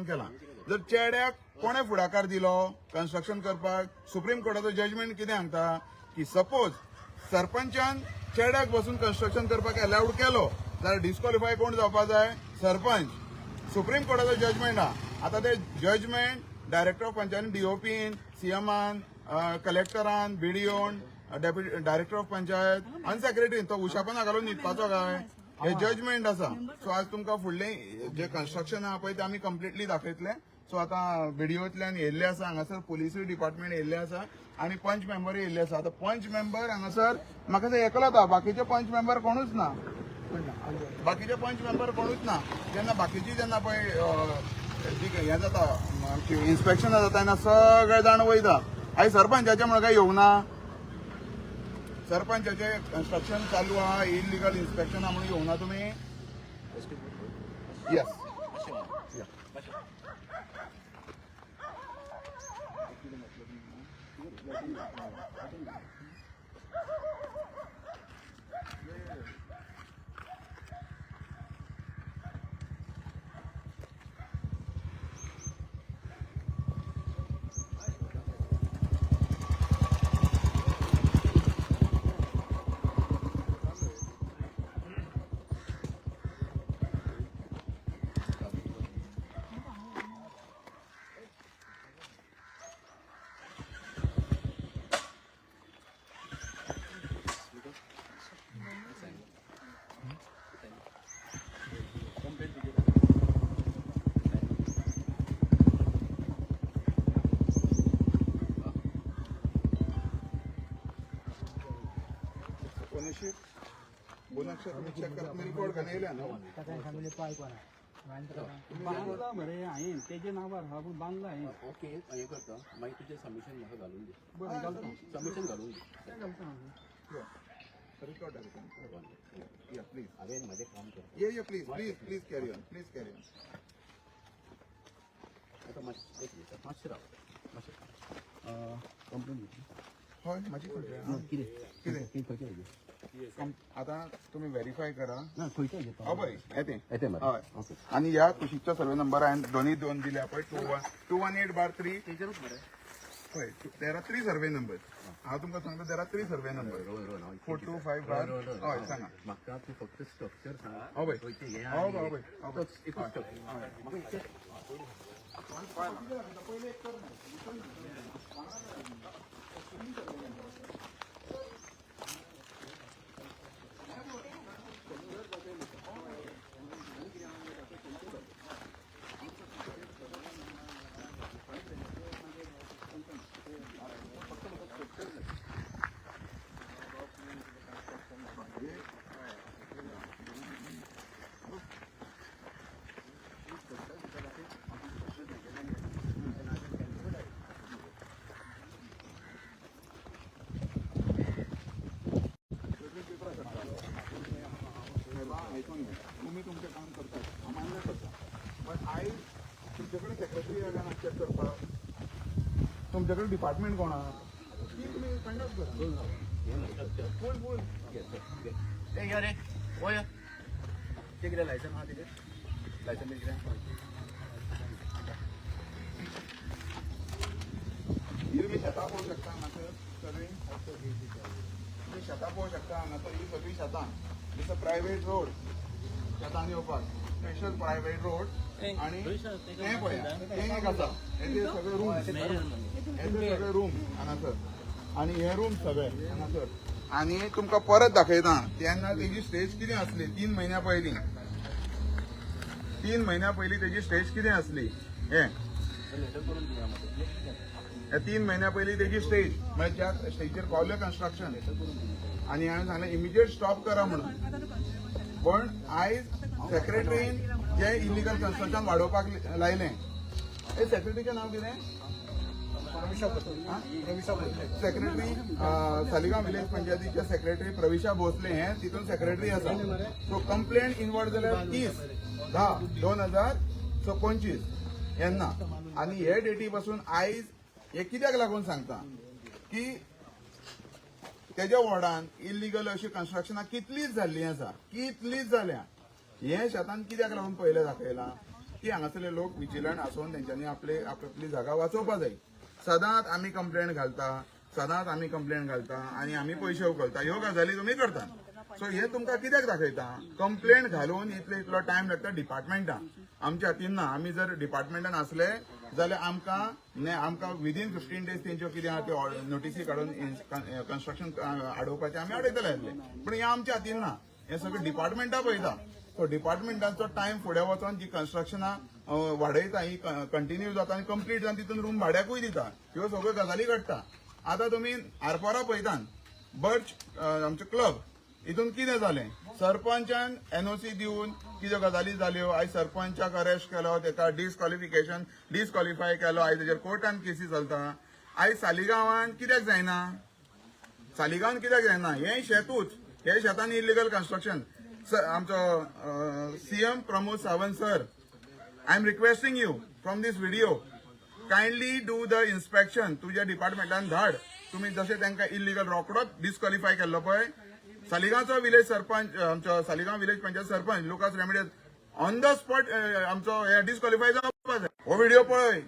केला. जर चेड्याक कोणे फुडाकार दिलो कन्स्ट्रक्शन करपाक, सुप्रीम कोर्टाचो जजमेंट कितें सांगता की सपोज सरपंचान चेड्याक बसून कन्स्ट्रक्शन करपाक अलाउड केलो जाल्यार डिस्क्वॉलिफाय कोण जावपा जाय? सरपंच. सुप्रीम कोर्टाचो जजमेंट आहा. आता ते जजमेंट डायरेक्टर ऑफ पंचायत, डीओपीन, सीएमान, कलेक्टरान, बीडीओन, डेप्युटी डायरेक्टर ऑफ पंचायत आनी सेक्रेटरीन तो उशापना घालून न्हिदपाचो काय? हे जजमेंट आसा. सो आज तुमकां फुडले जे कन्स्ट्रक्शन आहा पळय ते आमी कम्प्लिटली दाखयतले. सो आता व्हिडिओतल्यान येयल्ले आसा, हांगासर पुलिसूय डिपार्टमेंट येयल्ले आसा आनी पंच मेंबरूय येयल्ले आसा. आता पंच मेंबर हांगासर म्हाका ते एकलोच आहा, बाकीचे पंच मेंबर कोणूच ना. बाकीचे पंच मेंबर कोणूच ना. जेन्ना बाकीची जेन्ना पळय हें जाता इन्स्पेक्शन जाता तेन्ना सगळे जाण वयता. आयज सरपंचाचे म्हण काय येवंक ना. सरपंचाचे कन्स्ट्रक्शन चालू आहा, इलिगल इन्स्पेक्शन आहा म्हणून येवंक ना तुमी? येस. बोनक्षर तुम्ही चेक करा. तुम्ही रिपोर्ट का येयल्या न्हू? बांधला मरे हांवें तेजे नांवार हा पूण बांधला हांवें. ओके हें करता मागीर तुजें सबमिशन म्हाका घालून दी. बरें घालता. सबमिशन घालून दी. तें घालता हांव. रिकॉर्ड या प्लीज. हांवें म्हाजें काम करता. या please please please carry on. Please carry on. आतां मातशें एक मिनट मातशें राव. मातशें कंप्लेन घेतली. हय म्हाजी कंप्लेन. कितें आता तुम्ही व्हेरीफाय करा. ना खंयच्या घेता हय बरें येते येते मरे. हय. ओके आणि या कुशीकचो सर्वे नंबर हांवें दोन्ही दोन दिल्या पळय 218/3 तेजेरूच मरे. हय देर आर 3 सर्वे नंबर. हांव तुमकां सांगता देर आर 3 सर्वे नंबर. 425 हय सांगा. म्हाका तूं फक्त स्ट्रक्चर सांग. हय बरें. खंयचें हें हय आहा बरें. एकूच स्ट्रक्चर म्हाका इतकें तुम्ही तुमचे काम करतात मान्य करता. पण आयज तुमच्याकडे सेक्रेटरी आहे का चेक करपाक? तुमच्याकडे डिपार्टमेंट कोण आहा? ती तुम्ही कंडक्ट करा. बोल बोल. ए या रे वय ते कितें लायसन आहा तेजें? लायसन बी कितें? ही तुम्ही शेतां पळोवंक शकता हांगासर सगळी. तुम्ही शेतां पळोवंक शकता हांगासर ही सगळी शेतां. It's a private road. शेतांनी येवपाक स्पेशल प्रायवेट रोड. आणि हें पळया हें एक आसा. हेजे सगळे रूम. हेजे सगळे रूम हांगासर. आणि हे रूम सगळे हांगासर. आणि तुमकां परत दाखयता तेन्ना तेजी स्टेज कितें आसली 3 म्हयन्या पयलीं. 3 म्हयन्या पयलीं तेजी स्टेज कितें आसली हें. हे 3 म्हयन्या पयलीं तेजी स्टेज म्हणजे ज्या स्टेजीर पावलें कन्स्ट्रक्शन. आणि हांवें सांगलें इमिजिएट स्टॉप करा म्हणून. पण आयज सेक्रेटरीन जे इलिगल कन्स्ट्रक्शन वाडोवपाक लायलें. हे सेक्रेटरीचें नांव कितें? सेक्रेटरी सालिगांव विलेज पंचायतीचे सेक्रेटरी प्रविशा भोसले हे तितून सेक्रेटरी आसा. सो कंप्लेंट इनवर्ड जाल्यार 30/10/2025 येन्ना. आणि हे डेटी पासून आयज हे कित्याक लागून सांगता की तेज्या वॉर्डान इलिगल अशी कन्स्ट्रक्शनां कितलीच जाल्लीं आसा. कितलीच जाल्या. हे शेतान कित्याक लागून पयलें दाखयलां की हांगासरले लोक विजिलंट आसून तेंच्यांनी आपली जागा वाचोवपा जाय. सदांच आमी कंप्लेंट घालता आनी आमी पयशे उखलता, ह्यो गजाली तुमी करता. सो हे तुमकां कित्याक दाखयता? कंप्लेंट घालून इतलो टायम लागता डिपार्टमेंटान. आमच्या हातीन ना. आमी जर डिपार्टमेंटान असले जाल्यार आमकां विदीन 15 days तेंच्यो कितें आहा त्यो नोटीसी काडून कन्स्ट्रक्शन आडोवपाचें आमी आडयतले आसले. पण हें आमच्या हातीन ना. हें सगळें डिपार्टमेंटा पळयता. सो डिपार्टमेंटाचो टायम फुडें वचोन जी कन्स्ट्रक्शनां वाडयता, ही कंटिन्यू जाता आनी कंप्लीट जावन तितून रूम भाड्याकूय दिता. ह्यो सगळ्यो गजाली घडटा. आतां तुमी आरपोरा पळयतात, बर्च आमचो क्लब हितून कितें जालें? सरपंचान एनओसी दिवन कितें गजाली जाल्यो. आयज सरपंचाक अरेस्ट केलो, तेका डिस्क्वॉलिफाय केलो. आयज तेजेर कोर्टान केसी चलता. आयज सालिगांवान कित्याक जायना? हें शेतूच. हे शेतान इलिगल कन्स्ट्रक्शन. आमचो CM Pramod Sawant sir, I am requesting you from this video, kindly do the inspection. तुज्या डिपार्टमेंटान धाड. तुम्ही जशें तांकां इलिगल रोकडोच डिस्क्वॉलिफाय केल्लो पळय. सालिगांवचो विलेज सरपंच, आमचो Saligao village panchayat sarpanch Lucas Remedios on the spot आमचो हे डिस्क्वॉलिफाय जावपा जाय. हो व्हिडिओ पळय.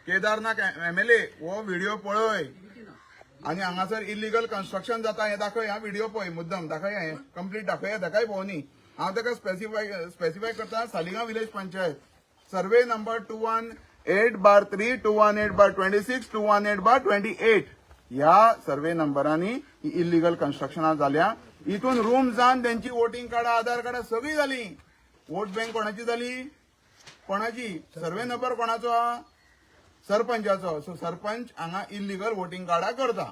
केदारनाथ MLA हो व्हिडिओ पळय आनी हांगासर इलिगल कन्स्ट्रक्शन जाता हें दाखय. हा व्हिडिओ पळय, मुद्दम दाखय, हें कंप्लीट दाखय, ताकाय भोंवनी. हांव ताका स्पेसिफाय करता. Saligao village panchayat survey number 218/3, 218/26, 218/28 ह्या सर्वे नंबरांनी ही इलिगल कन्स्ट्रक्शनां जाल्या. हितून रूम जावन त्यांची वोटिंग कार्डां, आधार कार्डां सगळी जाली. वोट बँक कोणाची जाली? कोणाची? सर्वे नंबर कोणाचो हा? सरपंचाचो. सो सरपंच हांगा इलिगल वोटिंग कार्डां करता.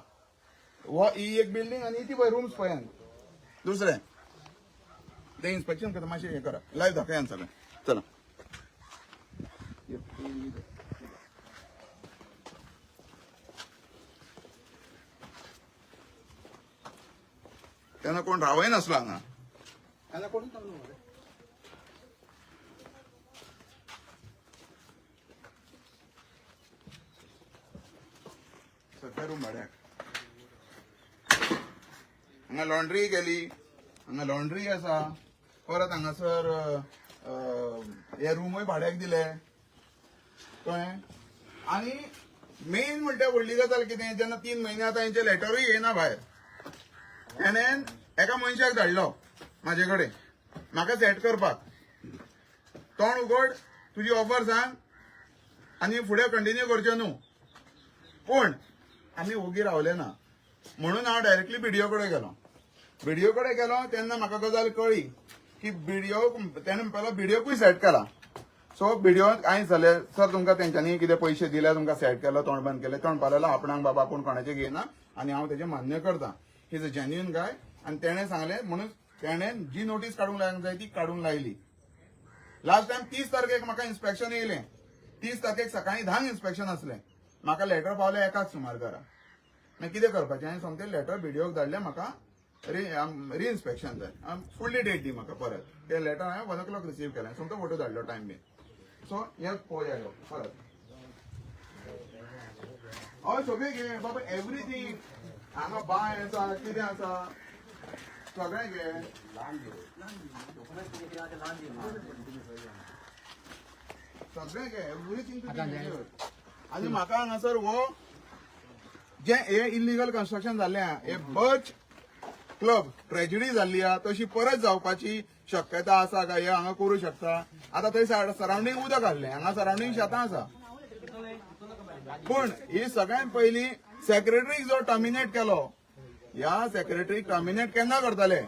ही एक बिल्डींग आनी ती पळय रूम्स पळयात. दुसरें ते इन्स्पेक्शन करता. मातशें हें करा, लायव्ह दाखयात सगळें. चला तेन्ना कोण रावय नासलो हांगा. सरकार रूम भाड्याक. हांगा लॉन्ड्री गेली, हांगा लॉन्ड्री आसा. परत हांगासर हे रूमय भाड्याक दिले कळ्ळें. आनी मेन म्हणटा व्हडली गजाल कितें, जेन्ना 3 म्हयने आतां हेंचे लेटरूय येना भायर, तेणेन एका मनशाक धाडलो म्हाजे कडेन म्हाका सेट करपाक. तोंड उगड, तुजी ऑफर सांग आनी फुडें कंटिन्यू करचें न्हू. पूण आमी ओगी रावले ना म्हणून हांव डायरेक्टली बीडीओ कडेन गेलो. तेन्ना म्हाका गजाल कळ्ळी की तेणें पयलो बीडीओकूय सेट केला. सो बीडीओ हांवें जालें, सर तुमकां तेंच्यांनी कितें पयशे दिले, तुमकां सेट केलो, तोंड बंद केलें. तोंड पालयलो आपणाक बाबा आपूण कोणाचें घेयना आनी हांव तेजें मान्य करता. ही इज अ जेन्युइन गाय. आनी तेणें सांगलें म्हणून तेणें जी नोटीस काडूंक लावंक जाय ती काडून लायली. लास्ट टायम 30 तारखेक म्हाका इन्स्पेक्शन येयलें. 30 तारखेक सकाळीं 10 इन्स्पेक्शन आसलें. म्हाका लेटर पावलें 1 सुमार घरा. मागीर कितें करपाचें? हांवें सोमतें लेटर बीडीओक धाडलें. म्हाका रिइन्स्पेक्शन जाय, फुडली डेट दी म्हाका परत. तें लेटर हांवें 1 o'clock रिसीव केलें. सोमतो फोटो धाडलो टायम बीन. सो हें पळोवया परत. हय सगळें घे बाबा, एवरीथींग. हांगा बाय आसा, कितें आसा, सगळें घे. सगळें घे, एवरीथींग. आनी म्हाका हांगासर हो जे हे इलिगल कन्स्ट्रक्शन जाल्लें हे बर्च क्लब ट्रेजिडी जाल्ली आहा तशी परत जावपाची शक्यता आसा काय? हे हांगा करूं शकता. आतां थंय सरावंडींग उदक आहलें, हांगा सरावंडींग शेतां आसा. पूण ही सगळ्यात पयलीं सेक्रेटरीक जो टर्मिनेट केलो, ह्या सेक्रेटरीक टर्मिनेट केन्ना करतले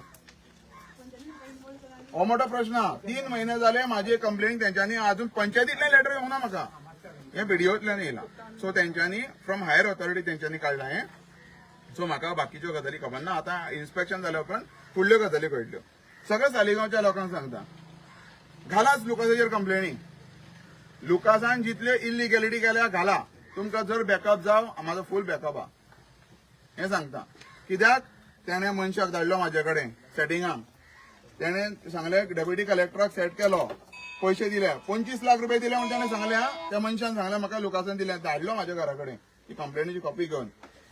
हो मोठो प्रश्न. 3 म्हयने जाले म्हाजी कंप्लेंट तेंच्यांनी अजून पंचायतीतलें लेटर येवना म्हाका. हें बीडीओतल्यान येयलां. सो तेंच्यांनी फ्रॉम हायर ऑथॉरिटी तेंच्यांनी काडलां हें. सो म्हाका बाकीच्यो गजाली खबर ना. आतां इन्स्पेक्शन जाल्या उपरांत फुडल्यो गजाली कळटल्यो. सगळ्या सालिगांवच्या लोकांक सांगता, घालाच लुकासाचेर कंप्लेनी. लुकासान जितल्यो इलिगॅलिटी केल्या घाला. तुमकां जर बॅकअप जाव, म्हाजो फूल बॅकअप आहा हें सांगता. कित्याक तेणें मनशाक धाडलो म्हाजे कडेन सेटिंगाक. तेणें सांगलें डेप्युटी कलेक्टराक सेट केलो, पयशे दिले, 25 लाख रुपये दिले म्हणून तेणें सांगलें. त्या मनशान सांगलें म्हाका लुकासान दिलें. धाडलो म्हाज्या घरा कडेन ती कंप्लेनीची कॉपी घेवन.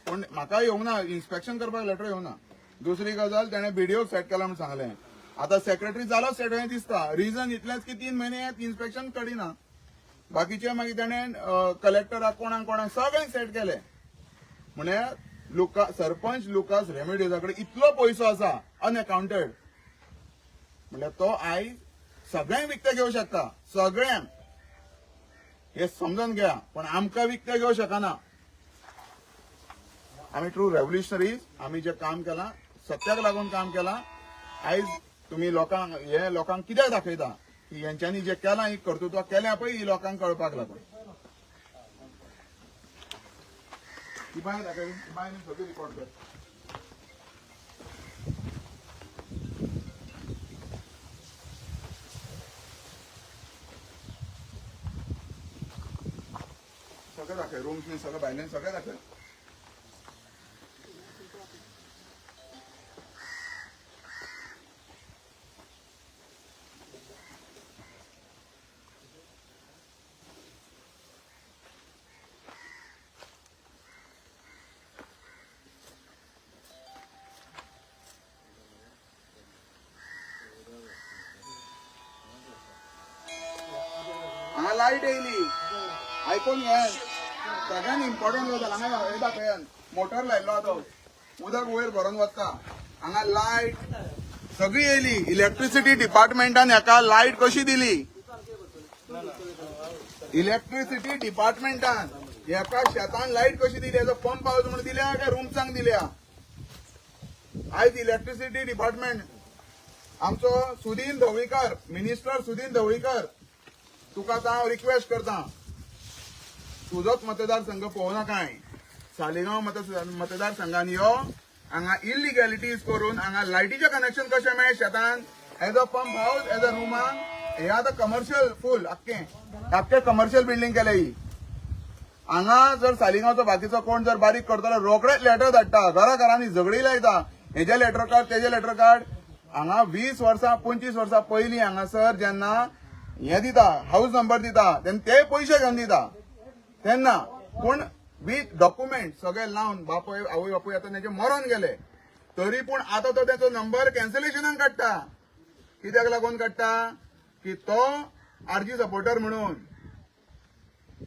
पूण म्हाका येवंक ना, इन्स्पेक्शन करपाक लेटर येवंक ना. दुसरी गजाल तेणें बीडीओक सेट केला म्हूण सांगलें. आता सेक्रेटरी जालो सेट दिसता. रिझन इतलेंच की 3 महिने इन्स्पेक्शन कडिना. बाकीचे मागीर ताणें कलेक्टराक कोणाक सगळें सेट केले. म्हणजे सरपंच लुकास रेमेडियोजा कडेन इतलो पयसो आसा अनअकाउंटेड. म्हणजे तो आयज सगळ्यांक विकते घेवं शकता. सगळ्यांक हे समजून घ्या. पण आमकां विकते घेवं शकना. आम्ही ट्रू रेव्होल्युशनरीज. आम्ही जे काम केला सत्याक लागून काम केला. आयज तुम्ही लोकांक कित्याक दाखयता की यांच्यांनी जे केला ही कर्तृत्व केल्या पळय ही लोकांक कळपाक लागून. ही बाय दाखय. ही बाय सगळी रिकॉर्ड कर. सगळं दाखय. रूम्स सगळं भायल्यान सगळं दाखय. हांगा लाईट येयली. आयकून घे. सगळ्यान इम्पॉर्टंट गजाल हांगा हे दाखयान. मोटर लायल्लो तो उदक वयर भरून वता. हांगा लायट सगळी येयली. इलेक्ट्रिसिटी डिपार्टमेंटान हेका लायट कशी दिली. इलेक्ट्रिसिटी डिपार्टमेंटान हेका शेतान लायट कशी दिली. हेजो पंप हाऊस म्हणून दिल्या काय रूम्सांक दिल्या. आयज इलेक्ट्रिसिटी डिपार्टमेंट आमचो सुदीन ढवळीकर मिनिस्टर सुदीन ढवळीकर तुका हांव रिक्वेस्ट करता. तुजोच मतदारसंघ पळोवना काय. सालिगांव मतदारसंघान यो. हांगा इलिगॅलिटीज करून हांगा लायटीचे कनेक्शन कशें मेळ्ळे शेतान. As a pump house as a रुमान हे आतां कमर्शियल फूल आख्खे कमर्शियल बिल्डींग केले ही. हांगा जर सालिगांवचो बाकीचो कोण जर बारीक करतलो रोकडेच लेटर धाडटा. घरांनी झगडी लायता. हेजे लेटर काड तेजे लेटर काड. हांगा 20 वर्सां 25 वर्सां पयलीं हांगासर जेन्ना हे दिता हाऊस नंबर दिता तेन्ना ते पयशे घेवन दिता. तेन्ना पूण विथ डॉक्युमेंट सगळे लावन बापूय आवय बापूय आतां तेजे मरण गेले. तरी पूण आतां तो तेचो नंबर कॅन्सलेशनाक काडटा. कित्याक लागून काडटा की तो आरजी सपोर्टर म्हणून.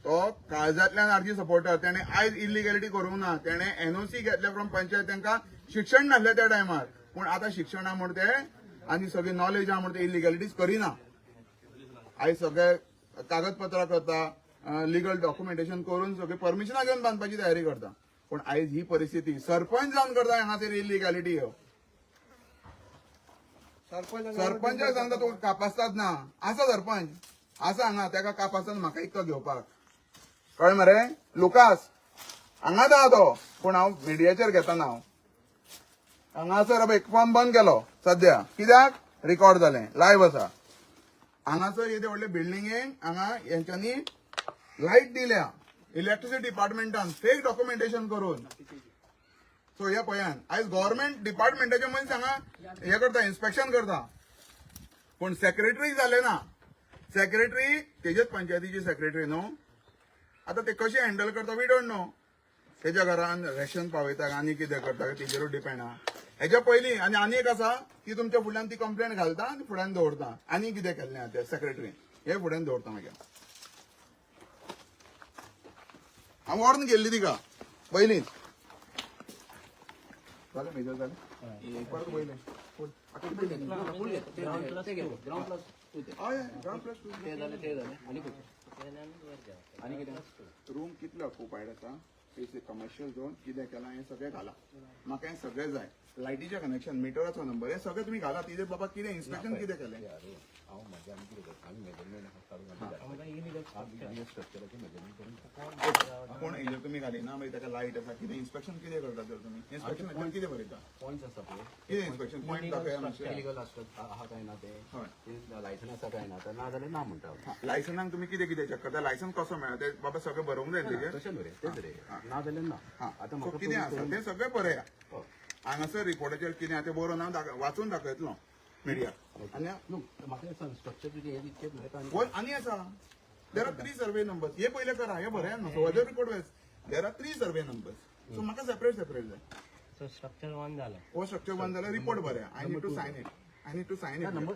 तो काळजांतल्यान आरजी सपोर्टर. तेणे आयज इलिगॅलिटी करूंक ना. तेणे एनओसी घेतले फ्रॉम पंचायत. तांकां शिक्षण नासलें त्या टायमार. पूण आतां शिक्षण आहा म्हूण ते आनी सगळी नॉलेज आहा म्हूण ते इलिगॅलिटीज करिना. आयज सगळे कागदपत्रां करता. लिगल डॉक्युमेंटेशन करून सगळे परमिशनां घेवन बांदपाची तयारी करता. पूण आयज ही परिस्थिती सरपंच जावन करता हांगासर इलिगॅलिटी. सरपंचाक सांगता तो कापासतात ना. आसा सरपंच आसा हांगा. तेका कापासतात म्हाका इतको घेवपाक. कळ्ळें मरे. लुकास हांगाच आहा तो. पूण हांव मिडियाचेर घेतना हांगासर एक फॉर्म बंद केलो सद्या. कित्याक रिकॉर्ड जालें लायव्ह आसा. हांगासर येदे व्हडले बिल्डिंगेक हांगा यांच्यांनी लाईट दिल्या इलेक्ट्रिसिटी डिपार्टमेंटान फेक डॉक्युमेंटेशन करून. सो हे पळयान आयज गव्हर्नमेंट डिपार्टमेंटाचे मनीस हांगा हे करता इन्स्पेक्शन करता. पूण सेक्रेटरी जाले ना. सेक्रेटरी तेजेच पंचायतीची सेक्रेटरी न्हू. आतां ते कशें हँडल करता वी डोंट नो. तेज्या घरान रेशन पावयता आनी कितें करता तेजेरूच डिपेंड आहा. हेच्या पयलीं आनी एक आसा की तुमच्या फुडल्यान ती कंप्लेंट घालता आनी फुड्यान दवरता. आनी कितें केल्लें आहा ते सेक्रेटरी हे फुड्यान दवरता मागीर. हांव व्हरून गेल्ली तिका पयलींच. जालें मेजर जालें. परत पयलें हय ग्राउंड प्लस 2 आणि रूम कितले ऑक्युपायड आसा. कमर्शियल झोन कितें केलां हें सगळें घाला. म्हाका हें सगळें जाय. लायटीचें कनेक्शन मिटराचो नंबर हे सगळें तुमी घाला. तिजे बाबा कितें इन्स्पेक्शन कितें केलें. पूण हेजेर तुमी घालिना मागीर ताका लायट आसा कितें इन्स्पेक्शन कितें करता तर तुमी. इन्स्पेक्शन कितें बरयता. पॉइंट्स आसा पळय. कितें इन्स्पेक्शन पॉइंट दाखया मातशें. इलिगल आहा काय ना ते. लायसन आसा काय ना ना जाल्यार ना म्हणटा. लायसनाक तुमी कितें कितें चेक करता. लायसन कसो मेळ्ळा ते बाबा सगळें बरोवंक जाय तेजेर. तशें न्हू रे तेच रे. ना जाल्यार ना. आतां सो कितें आसा तें सगळें बरया. हांगासर रिपोर्टाचेर कितें आहा तें बरोवन हांव वाचून दाखयतलो मिडिया. आनी म्हाका स्ट्रक्चर तुजें हें इतकें वय आनी आसा. There are 3 survey numbers. हे पयले करा हे बरें न्हू. So other report was there are 3 survey numbers. So म्हाका सेपरेट जाय. So structure 1 झालं. हो स्ट्रक्चर बंद जाल्यार रिपोर्ट बरें. I need to sign it. I need to sign it. Number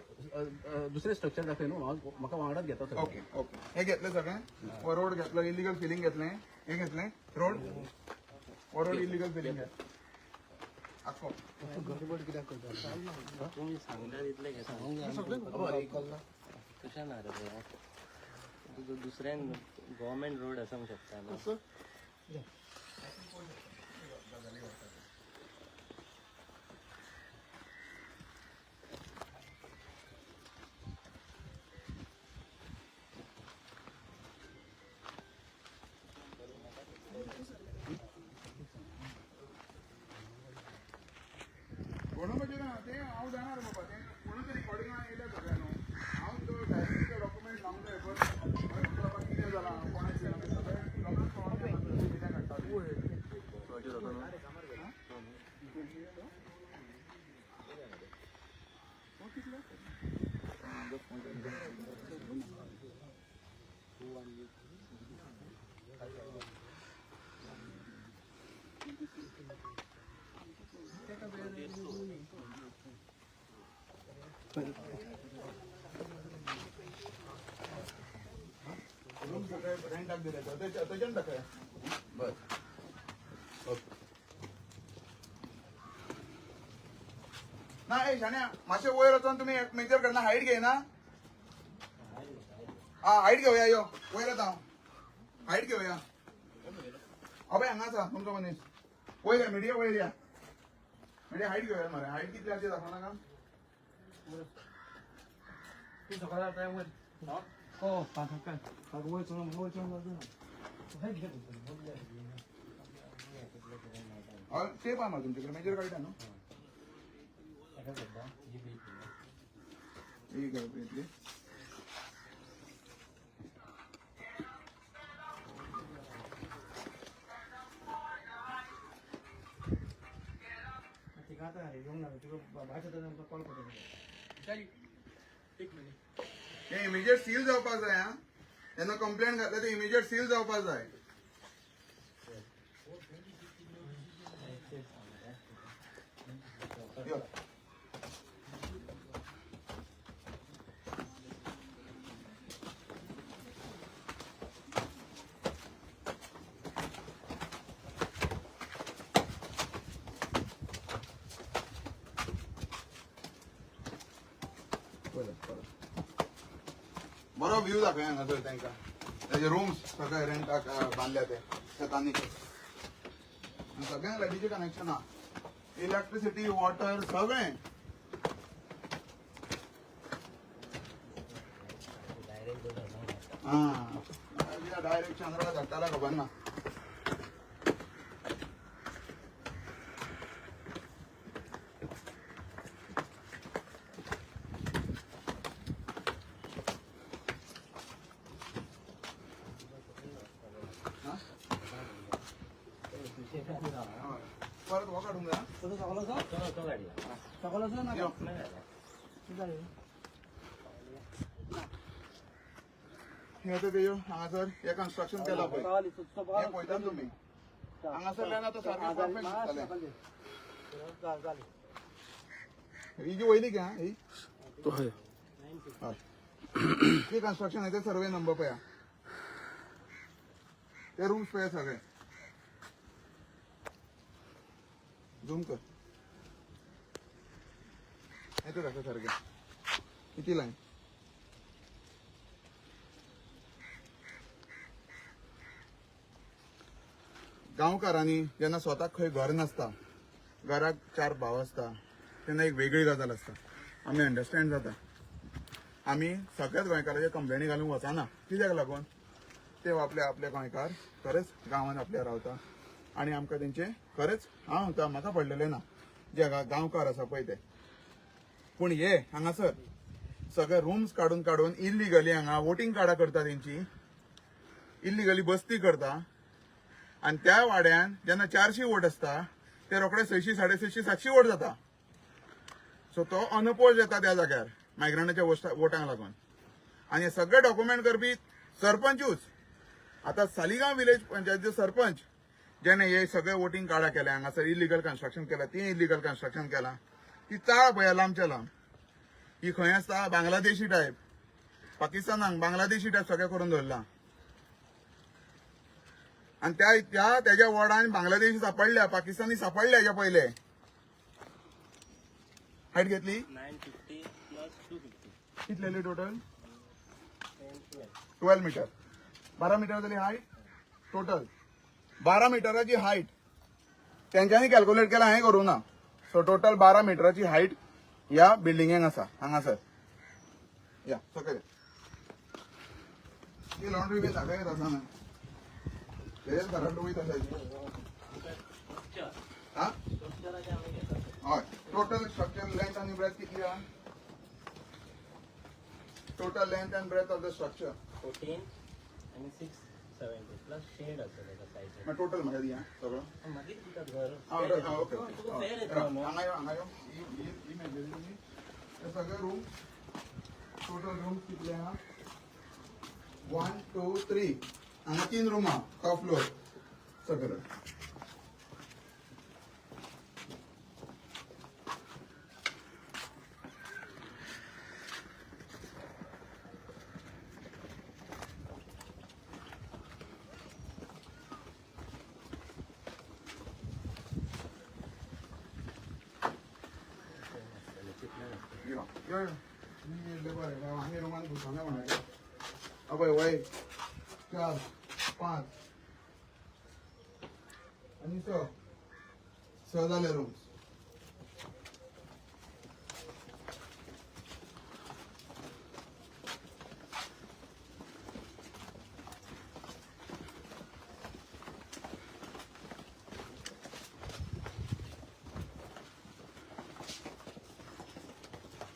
दुसरे स्ट्रक्चर दाखय न्हू म्हाका वांगडाच घेता सगळें. ओके ओके हे घेतलं सगळें वो रोड घेतलो इलिगल फिलिंग घेतलें हे घेतलें रोड वो रोड इलिगल फिलिंग घेतलं आखो तुम्ही सांगता तितले घेता कशा ना रे दुसऱ्यान गव्हर्मेंट रोड आसूंक शकता ना. कोण म्हणजे ना ते हांव जाणार बाबा ते कोण तरी रिकॉर्डिंगान येयल्या सगळ्यांना हांव तो डायरेक्ट डॉक्युमेंट लावंक जाय पण बाबा कितें जालां कोणाचें आमी सगळें लोकांक कळोवंक जाय कितें घडटा रूम सगळे रेंटाक दिले तेच्यान दाखय बस ओके ना ए शाण्या मातशें वयर वचोन तुमी एक मेजर कडल्यान हायट घेयना हायट घेवया यो वयर येता हांव हायट घेवया अबे हांगा आसा तुमचो मनीस वयर या मिडिया वयर या मिडिया हायट घेवया मरे हायट कितली आसा दाखोवं नाका तू सकाळचा टाइम वर हो काय टेप आहा तुमच्याकडे मेजर काढता न्हू ठीक आहे इतली ते इमिजिएट सील जावपाक जाय हा तेन्ना कंप्लेंट घातल्या ते इमिजिएट सील जावपाक जाय यो. बरो व्ह्यू दाखय हांगा थंय तांकां तेजे रूम्स सगळे रेंटाक बांदल्या ते शेतांनी सगळ्यांक लायटीचें कनेक्शन आहा इलेक्ट्रिसिटी वॉटर सगळें डायरेक्ट चंद्राला धाडटाला खबर ना परत हो काढून जा तो गाडी यो. हे आता ते हांगासर हे कन्स्ट्रक्शन केला पळय हे पळयता तुमी हांगासरल्यान आतां सारकें परफेक्ट जातलें ही जी वयली घ्या ही हय ही कन्स्ट्रक्शन आहे ते सर्वे नंबर पळया ते रूम्स पळया सगळे झूम कर येते दाखव सारखे किती लाईन गांवकारांनी जेन्ना स्वताक खंय घर नासता घराक 4 भाव आसता तेन्ना एक वेगळी गजाल आसता आमी अंडरस्टँड जाता आमी सगळ्याच गोंयकारांचे कंप्लेनी घालूंक वचना कित्याक लागून ते आपले गोंयकार खरेंच गांवांत आपल्या रावता आनी आमकां तेंचे खरेंच हांव म्हणटा म्हाका पडलेले ना जे गांवकार आसा पळय ते पूण हे हांगासर सगळे रूम्स काडून काडून इल्लिगली हांगा वोटींग कार्डां करता तेंची इल्लिगली बस्ती करता आनी त्या वाड्यान जेन्ना 400 वोट आसता ते रोखडे 600, 650, 700 वोट जाता सो तो अनपोज येता त्या जाग्यार मायग्रंटाच्या वोटांक लागून आनी हे सगळे डॉक्युमेंट करपी सरपंचूच आता सालिगांव विलेज पंचायतीचो सरपंच जेणे हे सगळे वोटींग कार्डां केले हांगासर इलिगल कन्स्ट्रक्शन केला ती इलिगल कन्स्ट्रक्शन केला ती चाळ पळया लांबच्या लांब ही खंय आसता बांगलादेशी टायप, पाकिस्तानाक बांगलादेशी टायप सगळें करून दवरला. आणि त्याच्या वॉर्डान बांगलादेशी सापडल्या, पाकिस्तानी सापडल्या हेच्या पहिले. हाईट घेतली 950 plus 250. कितलेली टोटल 10, 12. 12 मीटर. 12 मीटर जाली हाईट टोटल. 12 मीटराची हाईट त्यांच्यानी कॅल्क्युलेट केला, हांवें करूं ना. सो टोटल 12 मीटराची हाईट ह्या बिल्डिंगेक आसा हांगासर. या सकयल ती लॉन्ड्री बी दाखयत आसा ना, तेच घरात वयत आसायची. हा हय. टोटल स्ट्रक्चर लेंथ आणि ब्रेथ कितली आहा? Total length and breadth of the structure 14 आणि 670 प्लस शेड असेल त्याचा साईज. टोटल म्हाका दिया सगळं. मागीर दितात घर. ओके तुका fair येता न्हू. हांगा यो ही मेजर तुमी. हे सगळे रूम टोटल रूम कितले आहा? 1 2 3. हांगा 3 रूम आहा टॉप फ्लोर सगळं. यो आम्ही रूमान घुसोना म्हणाले. अबय वय 4 5 आणि 6 झाले रूम.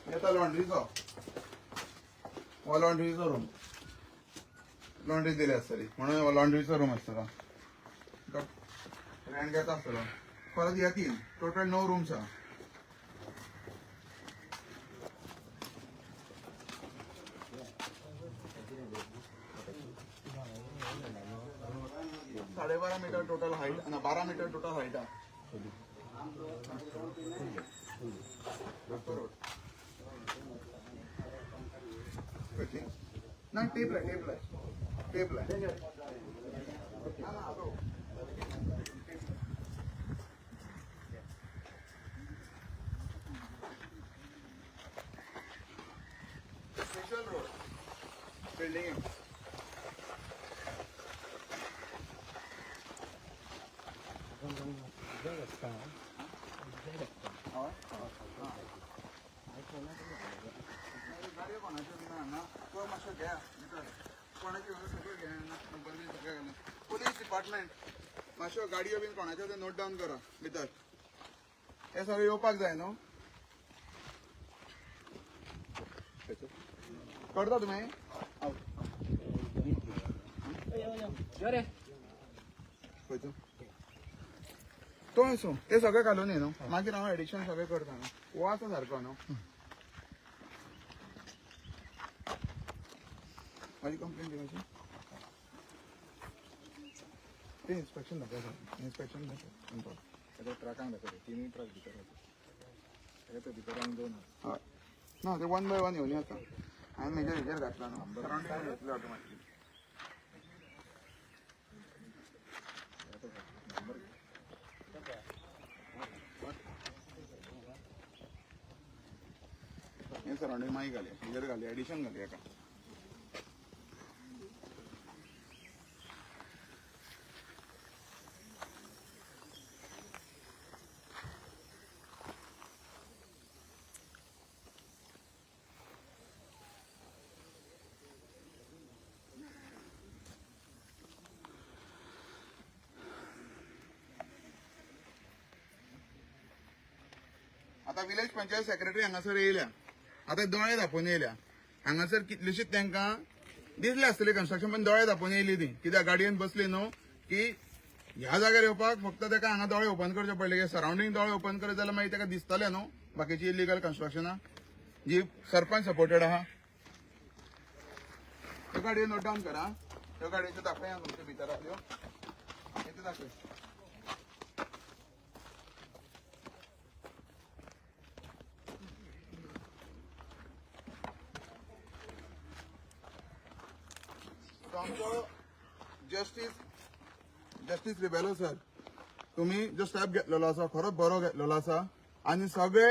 येता लॉन्ड्रीचो हो लॉन्ड्रीचो रूम. लॉन्ड्री दिली आसतली म्हणून हो लॉन्ड्रीचो रूम आसतलो. रेंट घेता आसतलो. परत ह्या 3 टोटल 9 रूम्स आहा. साडे 12 मीटर टोटल हाईट आणि 12 मीटर टोटल हाईट आहा. नाही टेप लाय. Special road building. गाडी कोणाची ना तो मातशें घ्या कोणाची सगळं घ्या नंबर बी सगळें घालून. पुलीस डिपार्टमेंट मातश्यो गाडयो बीन कोणाच्यो ते नोट डावन करा भितर. हे सगळें येवपाक जाय न्हू. करता तुमी? खंयचो तो असो ते सगळें घालून न्ही न्हू. मागीर हांव एडिशन सगळें करता न्हू. हो आसा सारको न्हू. माझी कंप्लेंट दी माझी. ते इन्स्पेक्शन दाखव. इन्स्पेक्शन दाखव. ट्रकांक दाखव. 3 ट्रक भितर येता भितर 2. हय ना ते 1 बाय 1 येवन येता. हांवें मेजर हेजेर घातला न्हू. सरावंडींग घेतले ऑटोमॅटिकली. हे सरावंडींग मागीर घालया. हेजेर घालया. एडिशन घालया एका. आता विलेज पंचायत सेक्रेटरी हांगासर येयल्या. आता दोळे दाखोवन येयल्या. हांगासर कितलीशीच तांकां दिसले आसतले कन्स्ट्रक्शन पण दोळे दाखोवन येयली ती. कित्याक गाडयेन बसली न्हू की ह्या जाग्यार येवपाक फक्त ताका हांगा दोळे ओपन करचे पडले. सरावंडींग दोळे ओपन करत जाल्यार मागीर ताका दिसतले न्हू बाकीची इलिगल कन्स्ट्रक्शनां जी सरपंच सपोर्टेड आहा. ह्यो गाडयो नोट डावन करा. ह्यो गाडयोच्यो दाखया तुमच्या भितर आसल्यो. इथे दाखय. आमचो जस्टीस रिबेलो सर, तुम्ही जो स्टेप घेतलेलो आसा खरोच बरो घेतलेलो आसा आनी सगळे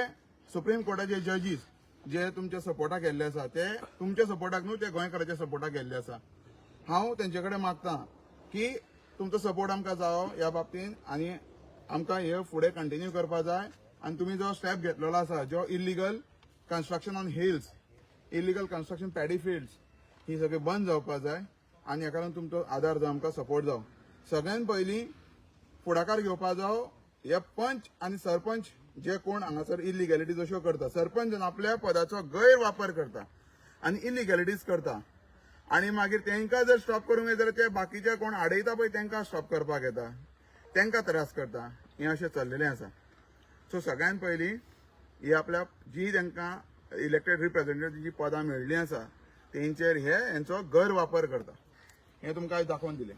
सुप्रीम कोर्टाचे जजीस जे तुमच्या सपोर्टाक गेल्ले आसा ते तुमच्या सपोर्टाक न्हू, ते गोंयकारांच्या सपोर्टाक गेल्ले आसा. हांव तेंचे कडेन मागतां की तुमचो सपोर्ट आमकां जावो ह्या बाबतींत आनी आमकां हे फुडें कंटिन्यू करपाक जाय. आनी तुमी जो स्टेप घेतलेलो आसा जो illegal construction on hills, illegal construction paddy fields ही सगळी बंद जावपाक जाय आनी हेका लागून तुमचो आदार जावं, आमकां सपोर्ट जावं. सगळ्यात पयलीं फुडाकार घेवपाक जावो हे पंच आनी सरपंच जे कोण हांगासर इलिगॅलिटीज अश्यो करता. सरपंच आपल्या पदाचो गैरवापर करता आनी इलिगॅलिटीज करता आनी मागीर तांकां जर स्टॉप करूंक येता जाल्यार ते बाकीचे कोण आडयता पळय तांकां स्टॉप करपाक येता, तांकां त्रास करता. हें अशें चल्लेलें आसा. सो सगळ्यात पयलीं ही आपल्या जी तांकां इलेक्टेड रिप्रेझेंटेटिव्ह जी पदां मेळिल्लीं आसा तेंचेर हे हेंचो गैरवापर करता. हें तुमकां आयज दाखोवन दिलें.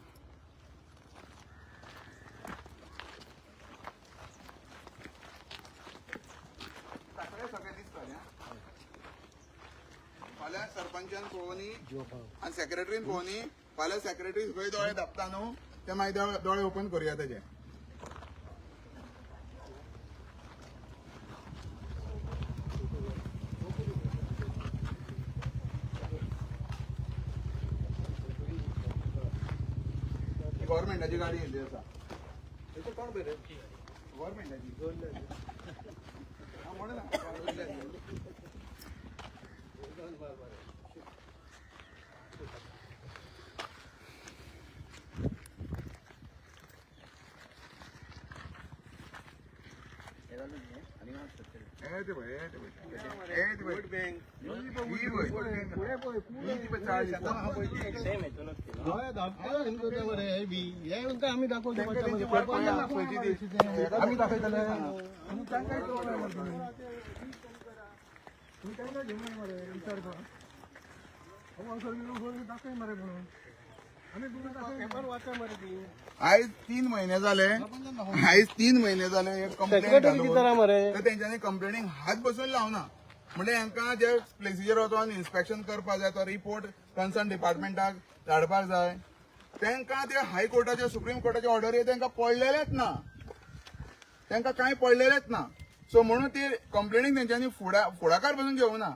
फाल्यां सरपंचान पळोवनी आनी सेक्रेटरीन पळोवनी. फाल्यां सेक्रेटरी खंय दोळे धापता न्हू ते मागीर दोळे ओपन करुया तेजे. गव्हर्मेंटाची गाडी येयल्ली आसा. गव्हर्मेंटाची म्हणून आम्ही दाखवतो आम्ही दाखयतले. आयज 3 महिने झाले एक कंप्लेंट तेंच्यांनी कंप्लेनीक हात बसून लावना. म्हणजे हांकां जे प्लेसीचेर वचोन इन्स्पेक्शन करपाक जाय तो रिपोर्ट कन्सर्न डिपार्टमेंटाक धाडपाक जाय. तांकां ते हायकोर्टाचे सुप्रीम कोर्टाचे ऑर्डरी तांकां पडलेलेच ना, तांकां कांय पडलेलेच ना. सो म्हणून ती कंप्लेनीक तेंच्यांनी फुडाकार बसून घेवना.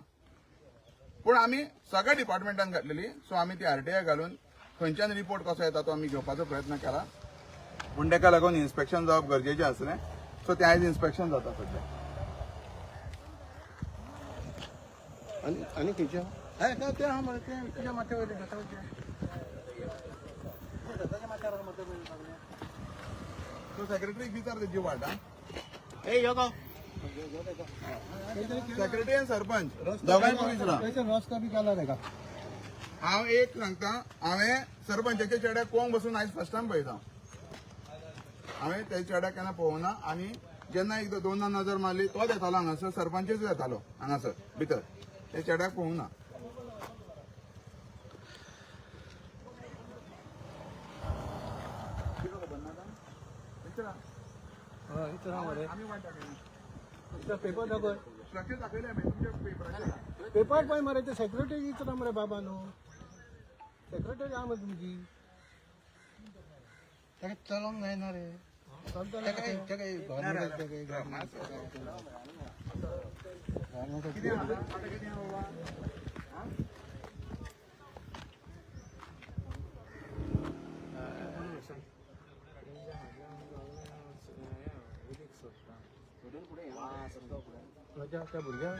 पूण आमी सगळ्या डिपार्टमेंटान घातलेली. सो आमी ती आरटीआय घालून खंयच्यान रिपोर्ट कसो येता तो आमी घेवपाचो प्रयत्न केला. पूण ताका लागून इन्स्पेक्शन जावप गरजेचें आसलें. सो तें आयज इन्स्पेक्शन जाता सध्या. आणि खंयच्या ते हा मरे ते तुज्या माथ्या वयले सो सेक्रेटरी विचार तेजी वाट. सेक्रेटरी आनी सरपंच दोगांयकूय विचारा. रस्ता बी केला रे का हांव एक सांगता, हांवें सरपंचाच्या चेड्याक कोंग बसून आयज फर्स्ट टायम पळयता. हांवें त्या चेड्याक केन्ना पळोवना आनी जेन्ना एकदां 2 नजर मारली तोच येतालो हांगासर, सरपंचूच येतालो हांगासर भितर. ते चेड्याक पळोवना. पेपर दाखय. स्ट्रक्चर दाखयलें तुमच्या पेपराचेर. पेपर पळय मरे ते सेक्रेटरी विचारा मरे बाबा न्हू. सेक्रेटरी आहा मरे तुमची. ताका चलोंक जायना रे. त्या भुरग्या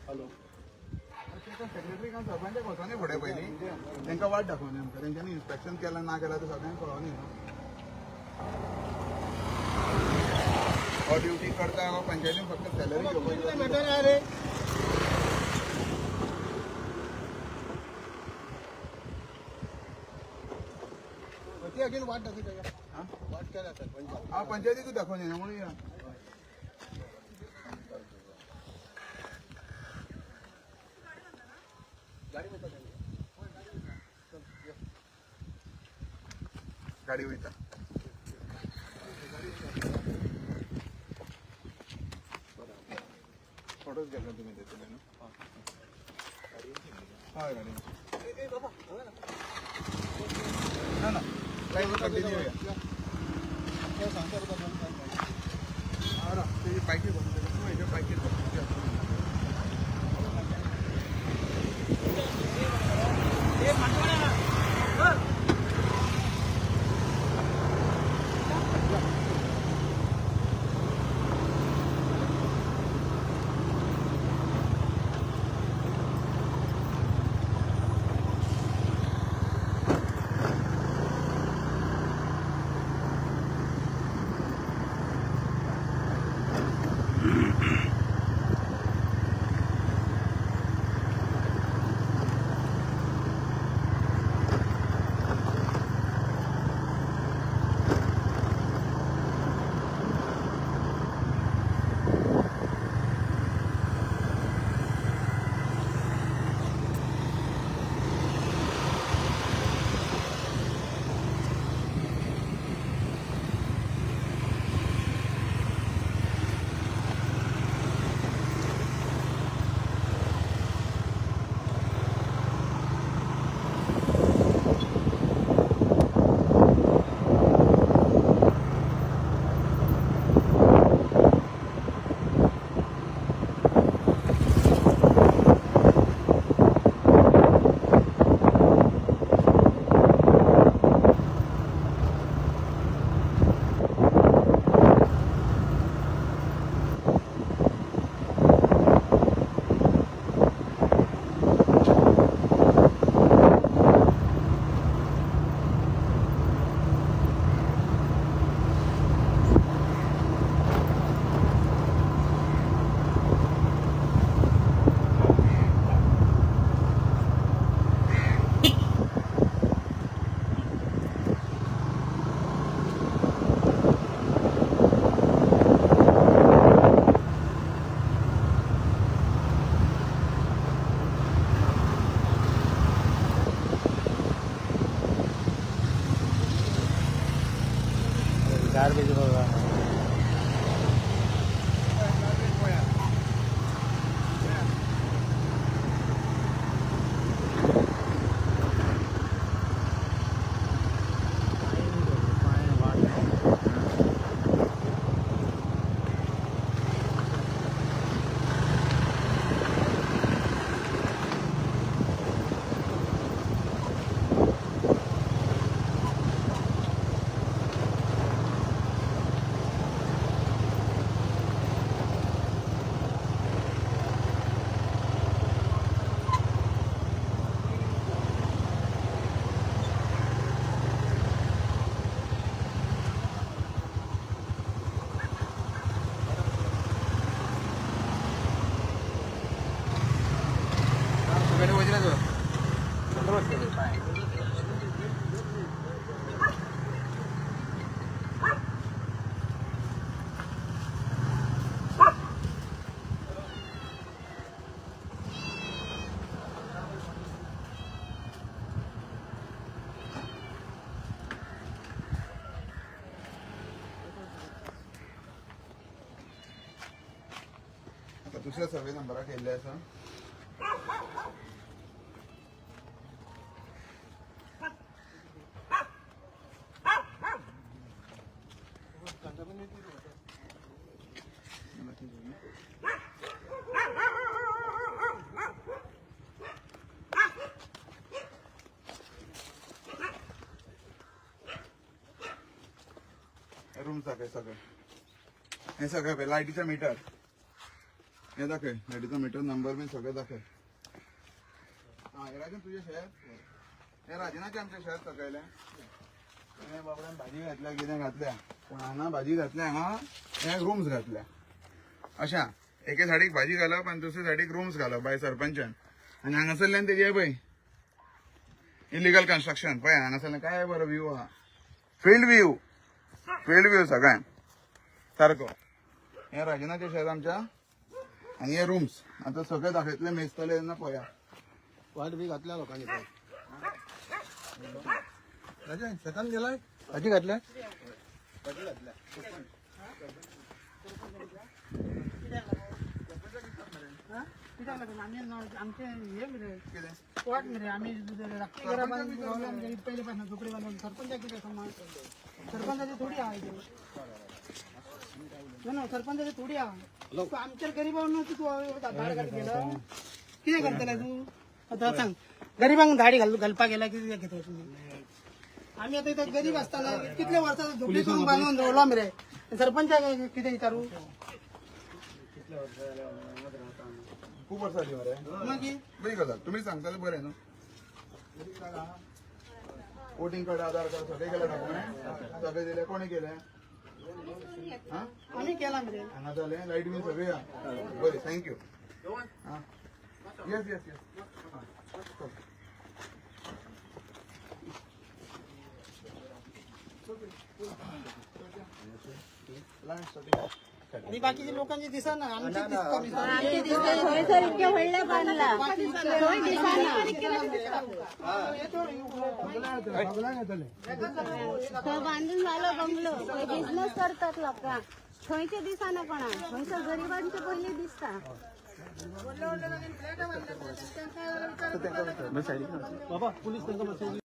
हॅलो सेक्रेटरी का सरपंचाक वचोनी फुडें पयलीं तांकां वाट दाखोवनी आमकां. तेंच्यांनी इन्स्पेक्शन केलां ना केलां तें सगळ्यांक कळोनी न्हू. हो ड्युटी करता हो पंचायतीन फक्त सॅलरी घेवपाची. मॅटर आहे रे. वाट दाखवता वाट केला सरपंच. हा पंचायतीकूच दाखोवनी ना म्हणून या. गाडी वयता. परत घेतला तुम्ही देतले न्हू हय गाडी ना ना काय कंटिन्यू या सांगता तुका दोन काय त्याची पायकी बनवते ह्याच्या पायकी गार्बेज बघा दुसऱ्या सर्वे नंबराक येयल्ले आसा रूम दाखय सगळे हे सगळं लाईटीचा मीटर हे दाखय लाईटीचा मीटर नंबर बीन सगळं दाखय हा हे राजन तुझे शेअर हे राजनाचे आमचे शेअर सगळेले हे बाबड्यान भाजी घातल्या कितें घातल्या पूण हांगा भाजी घातल्या हांगा हे रूम्स घातल्या अशा एके सायडीक भाजी घालप आनी दुसरे सायडीक रूम्स घालप बाय सरपंचान आनी हांगासरल्यान तेजे पळय इलिगल कन्स्ट्रक्शन पळय हांगासरल्यान काय बरो व्यू आहा फिल्ड व्यू सगळ्यान सारको हे राजनाचे शेअर आमच्या आणि हे रूम्स आता सगळे दाखयतले मेजतले तेन्ना पळया वाट बी घातल्या लोकांनी पण राजन शेतान गेलाय भाजी घातल्या भाजी घातल्या कित्याक लागून आमचे हे मरे कितें कोर्ट मरे आमी राखी घरा बांदून पयले पासून झोपडी बांदून सरपंचाक कितें समान सरपंचाची थोडी आहा इथे नो सरपंचाची थोडी आहा तू आमच्या गरीबांना तू धाड घालून गेला कितें करतले तू आता सांग गरीबांक धाडी घालपाक गेला कितें घेतले तुम्ही आम्ही आता इथं गरीब असताना कितले वर्सां झोपडी करून बांदून दवरला मरे सरपंचाक कितें विचारू खूप वर्सांची मरे मागीर बरी गजाल तुम्ही सांगताले बरें न्हू वोटिंग कार्ड आधार कार्ड सगळे केले डॉक्युमेंट सगळे दिले कोणी केले हा आम्ही केला मरे हांगा जालें लायट बीन सगळे हा बरें थँक्यू हा येस येस येस आणि बाकीच्या लोकांची दिसना आमची थंयसर इतके व्हडले बांदला थंय दिसना थंय बांधून झालो बंगलो थंय बिझनेस करतात लोकांक थंयचे दिसना कोणा थंयसर गरिबांचे पयली दिसता बाबा पोलीस त्यांना बसवली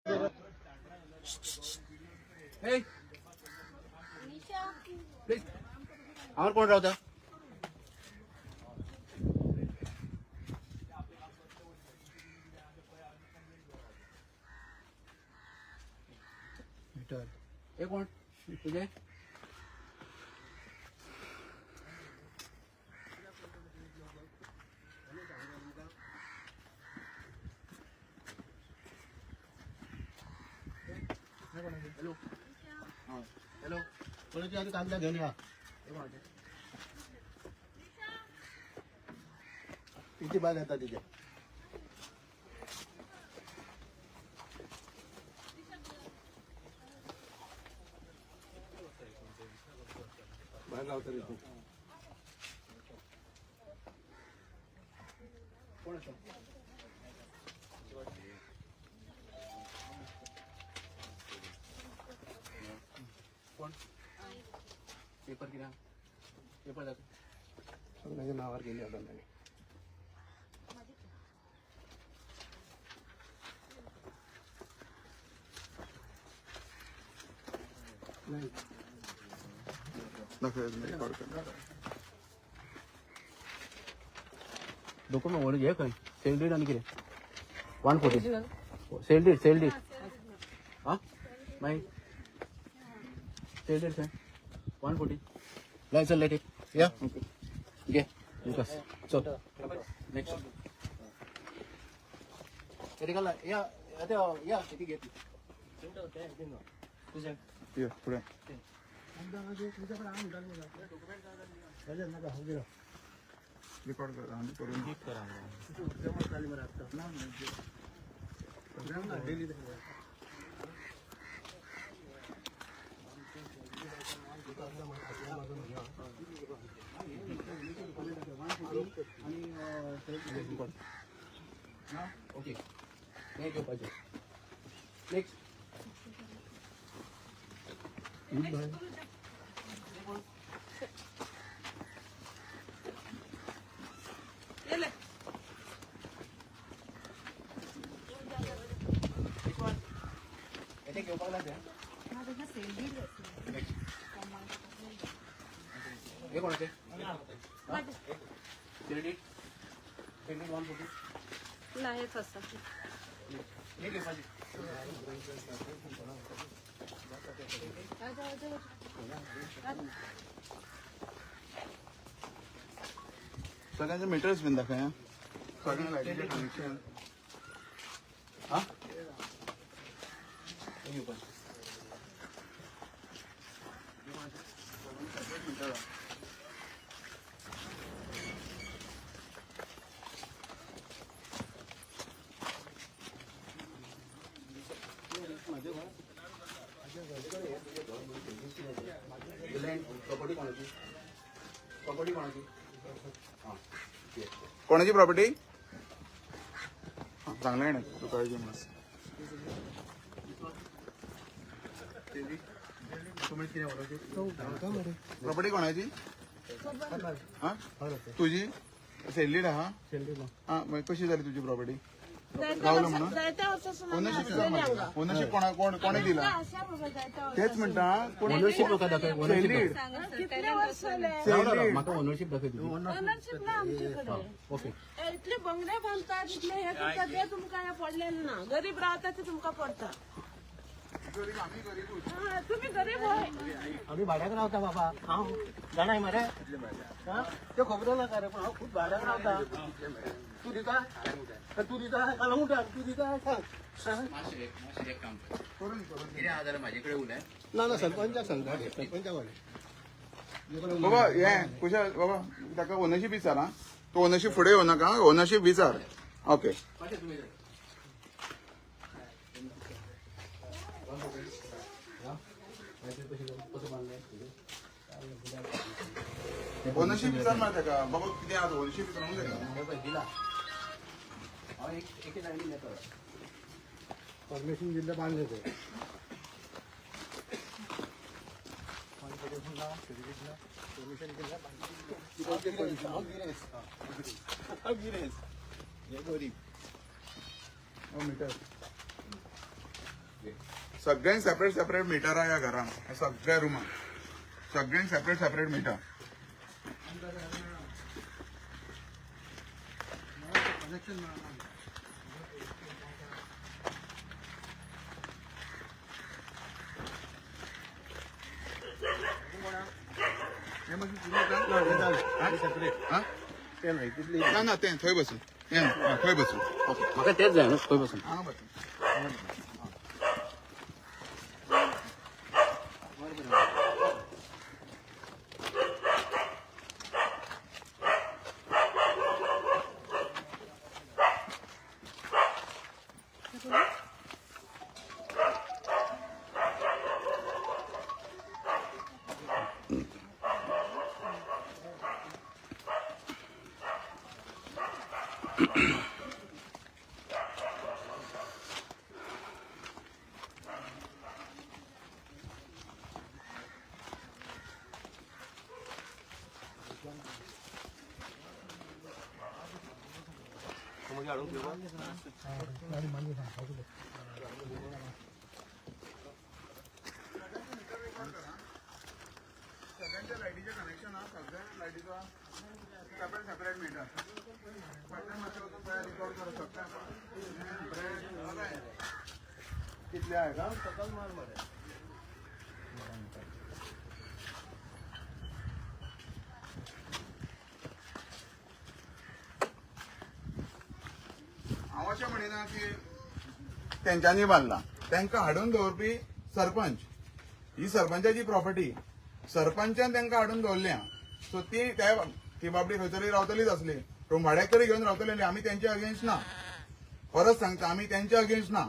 प्लीज हांगा कोण रावता हे कोण तुझे हॅलो हॅलो कोणाची आधी कागदा घेऊन या किती बाग येतात तिथे बाहेर लावतात इथे कोण असं कोण पेपर किती पेपर जातो माझ्या नावावर गेले आता नाही डॉक्युमेंट व्हडले घे खंय सेल डीड आनी कितें 140 सेल डीड आं मागीर सेल डीड खंय 140 लाय चल लायट या घे विकास चल नेक्स्ट कितें घाला या आतां या कितें घे तुझ्या ये पुढे रिकॉर्ड करा आणि करून ओके थँक्यू पाहिजे नेक्स्ट घेवपाक लागते हे कोणाचे शिर्डी 140 नाही हेच असं हे घे पाहिजे सगळ्यांचे मीटर्स बीन दाखय हा सगळ्यांना लायटीचे कनेक्शन हा हे घेऊ पाहिजे प्रॉपर्टी कोणाची कोणाची प्रॉपर्टी चांगलं आहे ना तू काळजी मस्त प्रॉपर्टी कोणाची हा तुझी सेल्लीड आहा हा मग कशी झाली तुझी प्रॉपर्टी गावलो म्हणून ओनरशिप कोणे दिला तेच म्हणता कोण ओनरशिप लोक दाखव ओनरशिप सेल्लीड म्हाका ओनरशिप दाखव तुझी ओनरशिप ना आमच्याकडे ओके इतले बंगले बांधतात इतले हे करतात ते तुमका हे पडलेले ना गरीब राहतात ते तुमका पडता हा, तुम्ही गरीब होय आम्ही भाड्याक रावता बाबा हांव जाणाय मरे हा? ते खबर ना का रे पण हांव खूप भाड्याक रावता तू दिता तू दिता काला म्हणटा तू दिता सांग एक काम कर किती हजार माझ्याकडे उलाय ना सरपंचाक सांगता सरपंचाक वाले बाबा हे कुशल बाबा ताका ओनरशिप विचार हा तो ओनरशिप फुडें येऊ नका ओनरशिप विचार ओके ओनरशिप विचार ना ताका बाबा कितें आहा ओनरशिप विचारूंक जाय दिला एक लाईनी येतो परमिशन दिल्ले बांधले ते सगळ्यांक सेपरेट सेपरेट मिटर आहे या घरान सगळ्या रुमान सगळ्यांक सेपरेट सेपरेट मिटर ना ना तें थंय बसून थंय बसून म्हाका तेच जाय न्हू खंय बसून हांगा बसून सगळ्यांच्या लायटीचे कनेक्शन हा सगळ्या लायटीचा सेपरेट सेपरेट मीटर फाटल्यान मातशें वचून पळया रिकॉर्ड करूं शकता कितले आहे का सकल मार मरे हांव अशें म्हणिना की तेंच्यांनी बांदला तांकां हाडून दवरपी सरपंच ही सरपंचाची प्रॉपर्टी सरपंचान तांकां हाडून दवरल्या सो ती बाबडी खंय तरी रावतलीच आसली पूण भाड्याकरी घेवन रावतली आमी तेंच्या अगेन्स्ट ना परत सांगता आमी तेंच्या अगेन्स्ट ना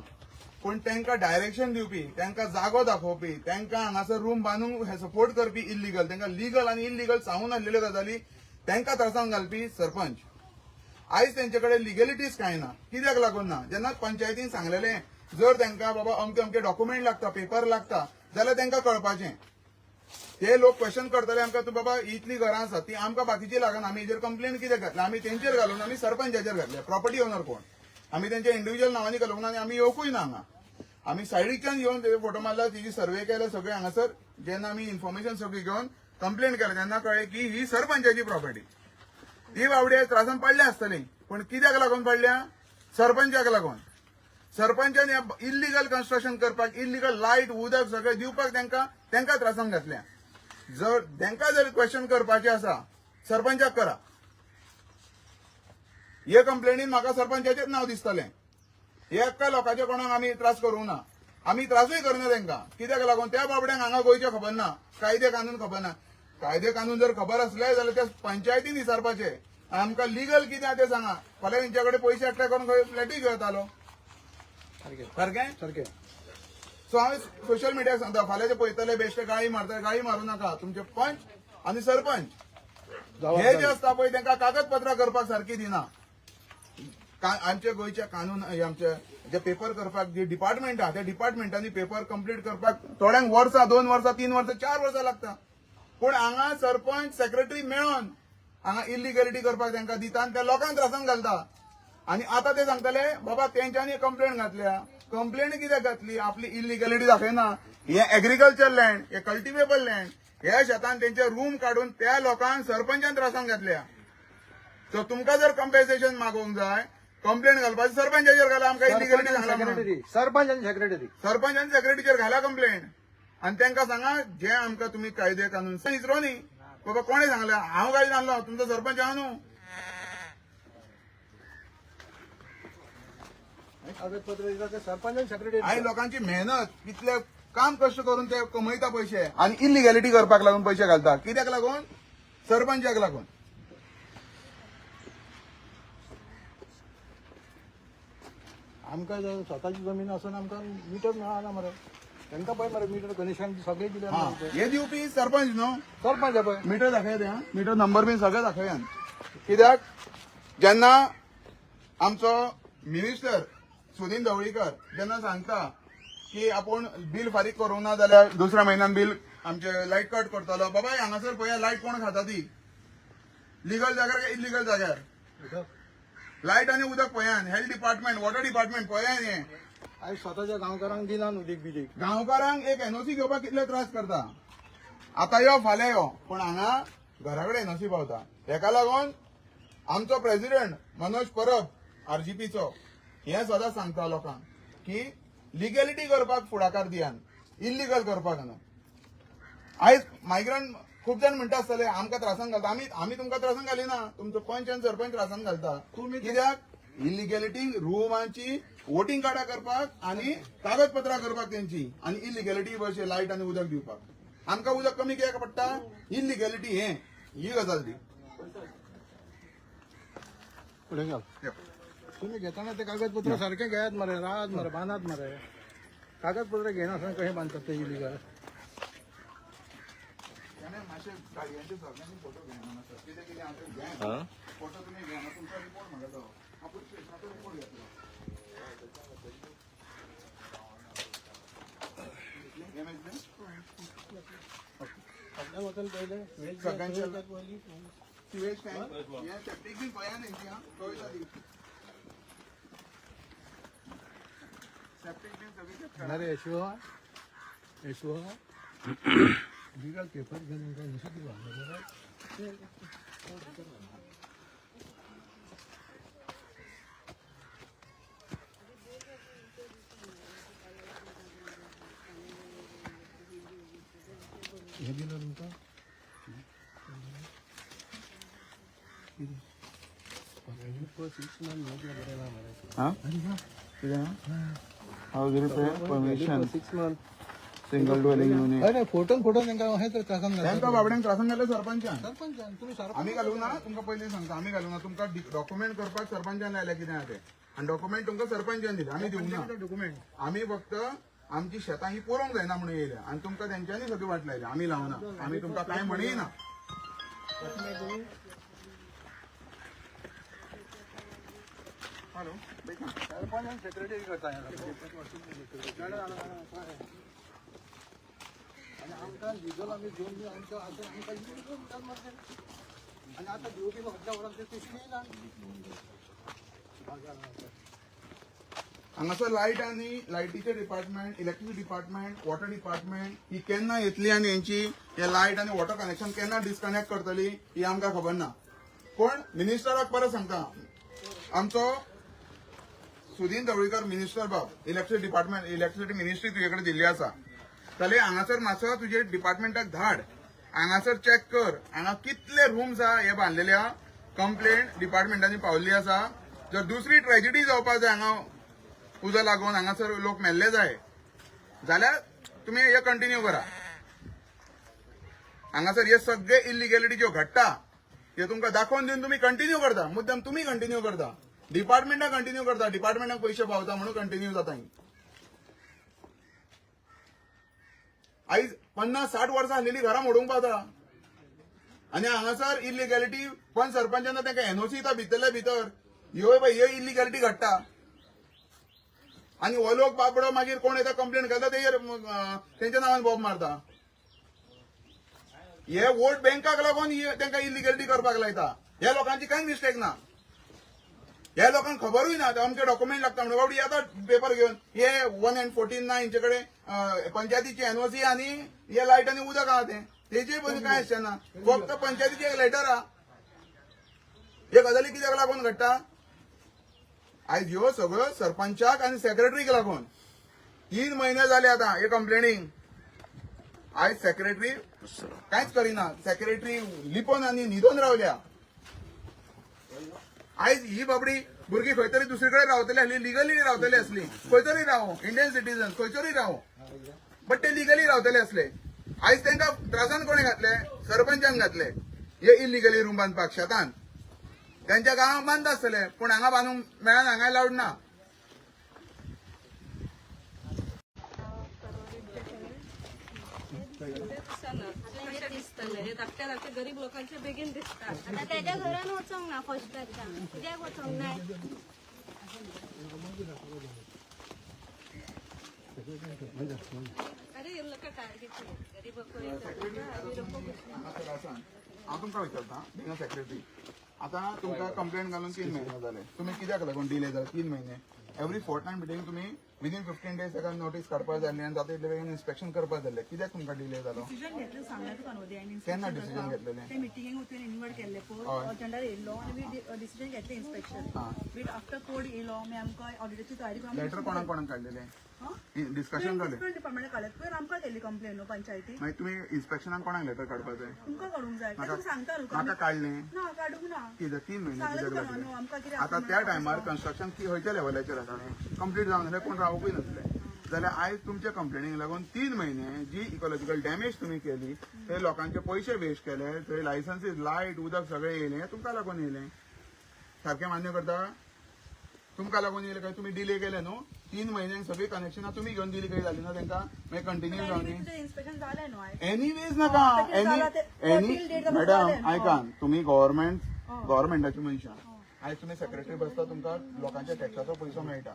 पूण तांकां डायरेक्शन दिवपी तांकां जागो दाखोवपी तांकां हांगासर रूम बांदूंक सपोर्ट करपी इल्लीगल तांकां लिगल आनी इल्लीगल सांगून आसलेल्यो गजाली तांकां त्रासान घालपी सरपंच आयज तेंचे कडेन लिगलिटीज कांय ना कित्याक लागून ना जेन्ना पंचायतीन सांगलेलें जर तांकां बाबा अमके अमके डॉक्युमेंट लागता पेपर लागता जाल्यार तांकां कळपाचें ते लोक क्वेश्चन करतले आमकां तूं बाबा इतलीं घरां आसात ती आमकां बाकीची लागना आमी हेजेर कंप्लेन कित्याक घातल्या आमी तेंचेर घालून आमी सरपंचाचेर घातल्या प्रॉपर्टी ओनर कोण आमी तेंच्या इंडिव्हिज्युअल नांवांनी घालूंक ना आनी आमी येवकूय ना हांगा आमी सायडीच्यान येवन तेजे फोटो मारला तिची सर्वे केला सगळे हांगासर जेन्ना आमी इन्फॉर्मेशन सगळी घेवन कंप्लेन केलें तेन्ना कळ्ळें की ही सरपंचाची प्रॉपर्टी ही बावडे त्रासान पडल्या आसतली पूण कित्याक लागून पडल्या सरपंचाक लागून सरपंचान इल्लीगल कन्स्ट्रक्शन करपाक इल्लीगल लायट उदक सगळें दिवपाक तांकां त्रासान घातल्या जर तांकां जर क्वेश्चन करपाचें आसा सरपंचाक करा हे कंप्लेनीन म्हाका सरपंचाचेच नांव दिसतलें एका लोकांचे कोणाक आमी त्रास करूंक ना आमी त्रासूय करना तांकां कित्याक लागून त्या बाबड्यांक हांगा गोंयचें खबर ना कायदे कानून खबर ना कायदे कानून जर खबर आसले जाल्यार त्या पंचायतीन विचारपाचें आमकां लिगल कितें तें सांगा फाल्यां तेंच्या कडेन पयशे एकठांय करून खंय फ्लॅटी घेवं येतालो सारकें सारकें सो हांव सोशल मिडियाक सांगता फाल्यां ते पळयतले बेश्टे गाळी मारता गाळी मारूं नाका तुमचे पंच आनी सरपंच हे जे आसता पळय तांकां कागदपत्रां करपाक सारकी दिना आमच्या गोंयच्या कानून आमचे जे पेपर करपाक जे डिपार्टमेंट आहा त्या डिपार्टमेंटांनी पेपर कंप्लीट करपाक थोड्यांक वर्सां 2 वर्सां 3 वर्सां 4 वर्सां लागता पूण हांगा सरपंच सेक्रेटरी मेळोन हांगा इलिगॅलिटी करपाक तांकां दिता आनी त्या लोकांक त्रासान घालता. आणि आता ते सांगतले बाबा तेंच्यांनी कंप्लेंट घातल्या. कंप्लेंट कित्याक घातली? आपली इलिगॅलिटी दाखयना. हे एग्रीकल्चर लँड, हे कल्टिवेबल लँड, ह्या शेतान तेंचे रूम काढून त्या लोकांक सरपंचान त्रासान घातल्या. सो तुमकां जर कम्पेन्सेशन मागोवंक जाय, कंप्लेंट घालपाची सरपंचाचेर घाला. आमकां इलिगॅलिटी सांगला म्हणून. सरपंच आणि सेक्रेटरी सरपंच आनी सेक्रेटरीचेर घाला कंप्लेंट आणि तांकां सांगा जे आमकां तुम्ही कायदे कानून विसरो न्ही. बाबा कोणें सांगला? हांव गाडी जाणलो, तुमचो सरपंच हांव न्हू. कागदपत्र दिता ते सरपंच आणि सेक्रेटरी. आई लोकांची मेहनत कितले काम कष्ट करून ते कमयता पैसे आणि इलिगॅलिटी करपाक लागून पैसे घालता. कित्याक लागून? सरपंचाक लागून. आमकां जर स्वताची जमीन आसून आमकां मिटर मेळना मरे. तांकां पळय मरे मिटर गणेशान सगळे दिले. हा हे दिवपी सरपंच न्हू. सरपंच पळय मीटर दाखया त्या मीटर नंबर बीन सगळे दाखयान. कित्याक जेन्ना आमचो मिनिस्टर सुनील ढवळीकर जेन्ना सांगता की आपूण बील फारीक करूंक ना जाल्यार दुसऱ्या म्हयन्यान बील आमचे लायट कट करतलो. बाबा हांगासर पळया लायट कोण खाता ती? लिगल जाग्यार काय इलिगल जाग्यार? लायट आनी उदक पळयान. हेल्थ डिपार्टमेंट, वॉटर डिपार्टमेंट पळयान. हे आयज स्वताच्या गांवकारांक दिना न्हू उदीक बिदीक. गांवकारांक एक एनओसी घेवपाक कितले त्रास करता. आता यो फाल्यां यो पण हांगा घरा कडेन एनओसी पावता. हेका लागून आमचो प्रेसिडेंट मनोज परब आरजीपीचो हे सदां सांगता लोकांक की लिगॅलिटी करपाक फुडाकार दियान, इल्लीगल करपाक न्हू. आयज मायग्रंट खूब जाण म्हणटा आसतले आमकां त्रासान घालता. आमी तुमकां त्रासान घालिना. तुमचो पंच आनी सरपंच त्रासान घालता. कित्याक? इलिगॅलिटी रुमांची वोटिंग कार्डां करपाक आनी कागदपत्रां करपाक तेंची आणि इलिगॅलिटी भशेन लायट आनी उदक दिवपाक. आमकां उदक कमी कित्याक पडटा? इलिगॅलिटी ही गजाल ती. फुडें घाल. तुम्ही घेताना ते कागदपत्र सारखे घेयात मरे. राहात मरे, बांदात मरे. कागदपत्र घेनासतना कशें बांदतात ते इलिगल? मातशे गाडयांचे सगळ्यांनी फोटो घेयना सर. कितें कितें आमचे घ्या हां फोटो तुमी घेयना. तुमचो रिपोर्ट म्हाका तो आपूण स्टेशनाचो रिपोर्ट घेतलो. हे मेळटलें? फाटल्यान पहिले सगळ्यांच्या सिवेज टँक हे सेप्टीक बीन पळया तेंची हां कळटा ती. सेप्टीक बीन सगळी check करा. अरे यशो लीगल पेपर घेऊन दिवा. हे दिलं तुमका हां कितें how will pay permission 6 months. Single dwelling unit. अरे फोटो तांकां हे तर त्रासान घालतात. तांकां बाबड्यांक त्रासान घातले सरपंचान. सरपंच तुम्ही सरपंच आमी घालूं ना. तुमकां पयलीं सांगता आमी घालूं ना. तुमकां डॉक्युमेंट करपाक सरपंचान लायल्या कितें आहा तें. आनी डॉक्युमेंट तुमकां सरपंचान दिले. आमी दिवं ना डॉक्युमेंट. आमी फक्त आमची शेतां ही पळोवंक जायना म्हणून येयल्या आनी तुमकां तेंच्यांनी सगळी वाट लायल्या. आमी लावना. आमी तुमकां कांय म्हणयना. हॅलो सरपंच आणि सेक्रेटरी करता आणि आमकां लिगल आमी घेवन आमकां आणि आता ड्युटी हप्त्या वरांचेर तशी येयना. हांगासर लायट आनी लायटीचे department, electricity department, water department ही केन्ना येतली आनी हेंची हे लायट आनी वॉटर कनेक्शन केन्ना डिस्कनेक्ट करतली ही आमकां खबर ना. पण मिनिस्टराक परत सांगता आमचो सुनील ढवळीकर मिनिस्टर बाब इलेक्ट्रिसिटी डिपार्टमेंट, इलेक्ट्रिसिटी मिनिस्ट्री तुजे कडेन दिल्ली आसा जाल्यार हांगासर मातसो तुजे डिपार्टमेंटाक धाड. हांगासर चॅक कर हांगा कितले रूम्स आहा हे बांदलेले आहा. कंप्लेंट डिपार्टमेंटांनी पावल्ली आसा. जर दुसरी ट्रेजिडी जावपाक जाय हांगा उजो लागून हांगासर लोक मेल्ले जाय जाल्यार तुमी हे कंटिन्यू करा. हांगासर हे सगळे इलिगॅलिटी ज्यो घडटा हे तुमकां दाखोवन दिवन तुमी कंटिन्यू करता. मुद्दाम तुमी कंटिन्यू करता. डिपार्टमेंटाक कंटिन्यू करता. डिपार्टमेंटाक पयशे पावता म्हणून कंटिन्यू जाता. आयज 50-60 वर्सां आसलेली घरां मोडूंक पावता आनी हांगासर इलिगॅलिटी पण सरपंचान तांकां एनओसी दिता भितरल्या भितर. ह्यो पळय ह्यो इलिगॅलिटी घडटा आनी हो लोक बाबडो मागीर कोण येता कंप्लेंट घालता तेजेर तेंच्या नांवान बॉब मारता. हे वोट बँकाक लागून तांकां इलिगॅलिटी करपाक लायता. ह्या लोकांची कांय मिस्टेक ना. ह्या लोकांक खबरूय ना अमके डॉक्युमेंट लागता म्हणून बाबडी येता पेपर घेवन हे 1/14 ना हेंचे कडेन पंचायतीची एनओसी आनी हे लायट आनी उदक आहा तेजेय पयलीं कांय आसचेना. फक्त पंचायतीची एक लेटर आहा. हे गजाली कित्याक लागून घडटा? आयज ह्यो सगळ्यो सरपंचाक आनी सेक्रेटरीक लागून 3 म्हयने जाले आता हे कंप्लेनींग. आयज सेक्रेटरी कांयच करिना. सेक्रेटरी लिपोन आनी न्हिदोन रावल्या. आयज ही बाबडी भुरगीं खंय तरी दुसरे कडेन रावतली आसली, लिगली रावतली असली, खंय तरी रावो, इंडियन सिटीजन खंय तरी रावो, बट ते लिगली रावतले असले. आयज तांकां त्रासान कोणे घातले? सरपंचान घातले. हे इलिगली रूम बांदपाक शेतान. त्यांच्या गांवांत बांदता आसतले पूण हांगा बांदूंक मेळना, हांगा लावड ना. कशें दिसतले हे धाकट्या धाकट्या गरीब लोकांचे बेगीन दिसतात. आता त्याच्या घरान वचोंक ना फस्टाच्या कित्याक वचोंक नाय? अरे ये लोक टार्गेट गरीब हांव तुमकां विचारता बिंग सेक्रेटरी, आता तुमकां कंप्लेंट घालून 3 महिने जाले. तुम्ही कित्याक लागून डिले जाले 3 महिने? एवरी फोर्टनायट मिटींग तुम्ही विदीन 15 days ताका नोटीस काडपाक जाय आनी जाता तितले बेगीन इन्स्पेक्शन करपाक जाल्ले. कित्याक तुमकां डिले जालो? डिसिजन घेतलं सांगण्यात तुका न्हू ते केन्ना डिसिजन घेतलेले? ते मिटिंगेक वचून इन्वायट केल्ले पळय अजेंडार येयलो आनी डिसिजन घेतले इन्स्पेक्शन बीट आफ्टर कोड येयलो मागीर आमकां ऑडिटरची तयारी लेटर कोणाक कोणाक काडलेले? डिस्कशन जालें. डिपार्टमेंट काडले पयर आमकां केल्ली कंप्लेन न्हू पंचायती मागीर तुमी इन्स्पेक्शनाक कोणाक लेटर काडपाक जाय? तुमकां काडूंक जाय तुका सांगता न्हू म्हाका काडलें ना काडूंक ना कितें 3 महिने सांगलें कित्याक तुका न्हू आमकां लागले? कितें आता त्या टायमार कन्स्ट्रक्शन खंयच्या लेवलाचेर आसलें? कंप्लीट जावन जाल्यार कोण रावूंकूय नासले. जाल्यार आयज तुमच्या कंप्लेनीक लागून 3 महिने जी इकॉलॉजिकल डॅमेज तुम्ही केली, ते लोकांचे पयशे वेस्ट केले, थंय लायसन्सीस, लायट, उदक सगळें येयलें, हें तुमकां लागून येयलें. सारकें मान्य करता? तुमकां लागून येयलें काय? तुम्ही डिले केले न्हू. 3 महिन्यांक सगळी कनेक्शनां तुम्ही घेवन दिली काही जाली ना तांकां? मागीर कंटिन्यू जावनी. इन्स्पेक्शन जालें न्हू आयज एनीवेज नाका. मॅडम ऐका, तुम्ही गव्हर्नमेंटाची मनशां. आयज तुम्ही सेक्रेटरी बसता, तुमकां लोकांच्या टॅक्साचो पयसो मेळटा.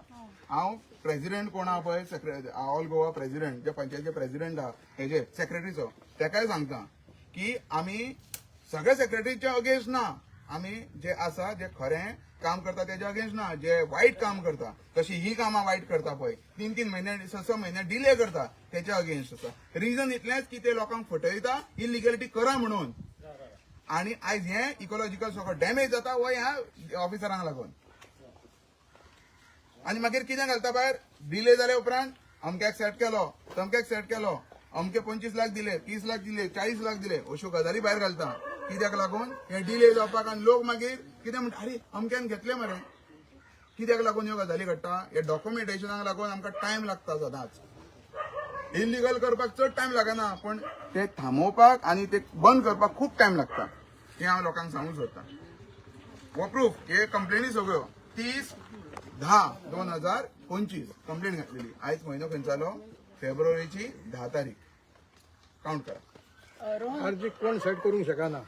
हांव प्रेसिडेंट कोण आहा पळय, ऑल गोवा प्रेसिडेंट, जे पंचायतीचे प्रेसिडेंट आहा हेजे सेक्रेटरीचो, तेकाय सांगता की आमी सगळे सेक्रेटरीच्या अगेन्स्ट ना. आमी जे आसा जे खरें काम करता तेच्या अगेन्स्ट ना. जे वायट काम करता, तशी ही कामां वायट करता पळय, 3 महिने 6 महिने डिले करता, तेच्या अगेन्स्ट आसा. रिजन इतलेंच की ते लोकांक फटयता इलिगॅलिटी करा म्हणून. आणि आयज हे इकॉलॉजिकल सगळो डॅमेज जाता हो ह्या ऑफिसरांक लागून. आणि मागीर कितें घालता भायर? डिले जाले उपरांत अमक्याक सेट केलो, तमक्याक सेट केलो, अमके 25 लाख दिले, 30 लाख दिले, 40 लाख दिले, अश्यो गजाली भायर घालता. कित्याक लागून? हे डिले जावपाक. आनी लोक मागीर कितें म्हणटा, अरे अमक्यान घेतले मरे. कित्याक लागून ह्यो गजाली घडटा? हे डॉक्युमेंटेशनाक लागून आमकां टायम लागता सदांच. इलिगल करपाक चड टायम लागना, पण ते थांबोवपाक आनी ते बंद करपाक खूब टायम लागता. हे हांव लोकांक सांगूंक सोदतां. हो प्रूफ, हे कंप्लेनी सगळ्यो 30/10/2025 कंप्लेंट घातलेली. आयज म्हयनो खंयचालो? फेब्रुवारीची 10 तारीख. काउंट करा. अर्ज कोण सेट करूंक शकना.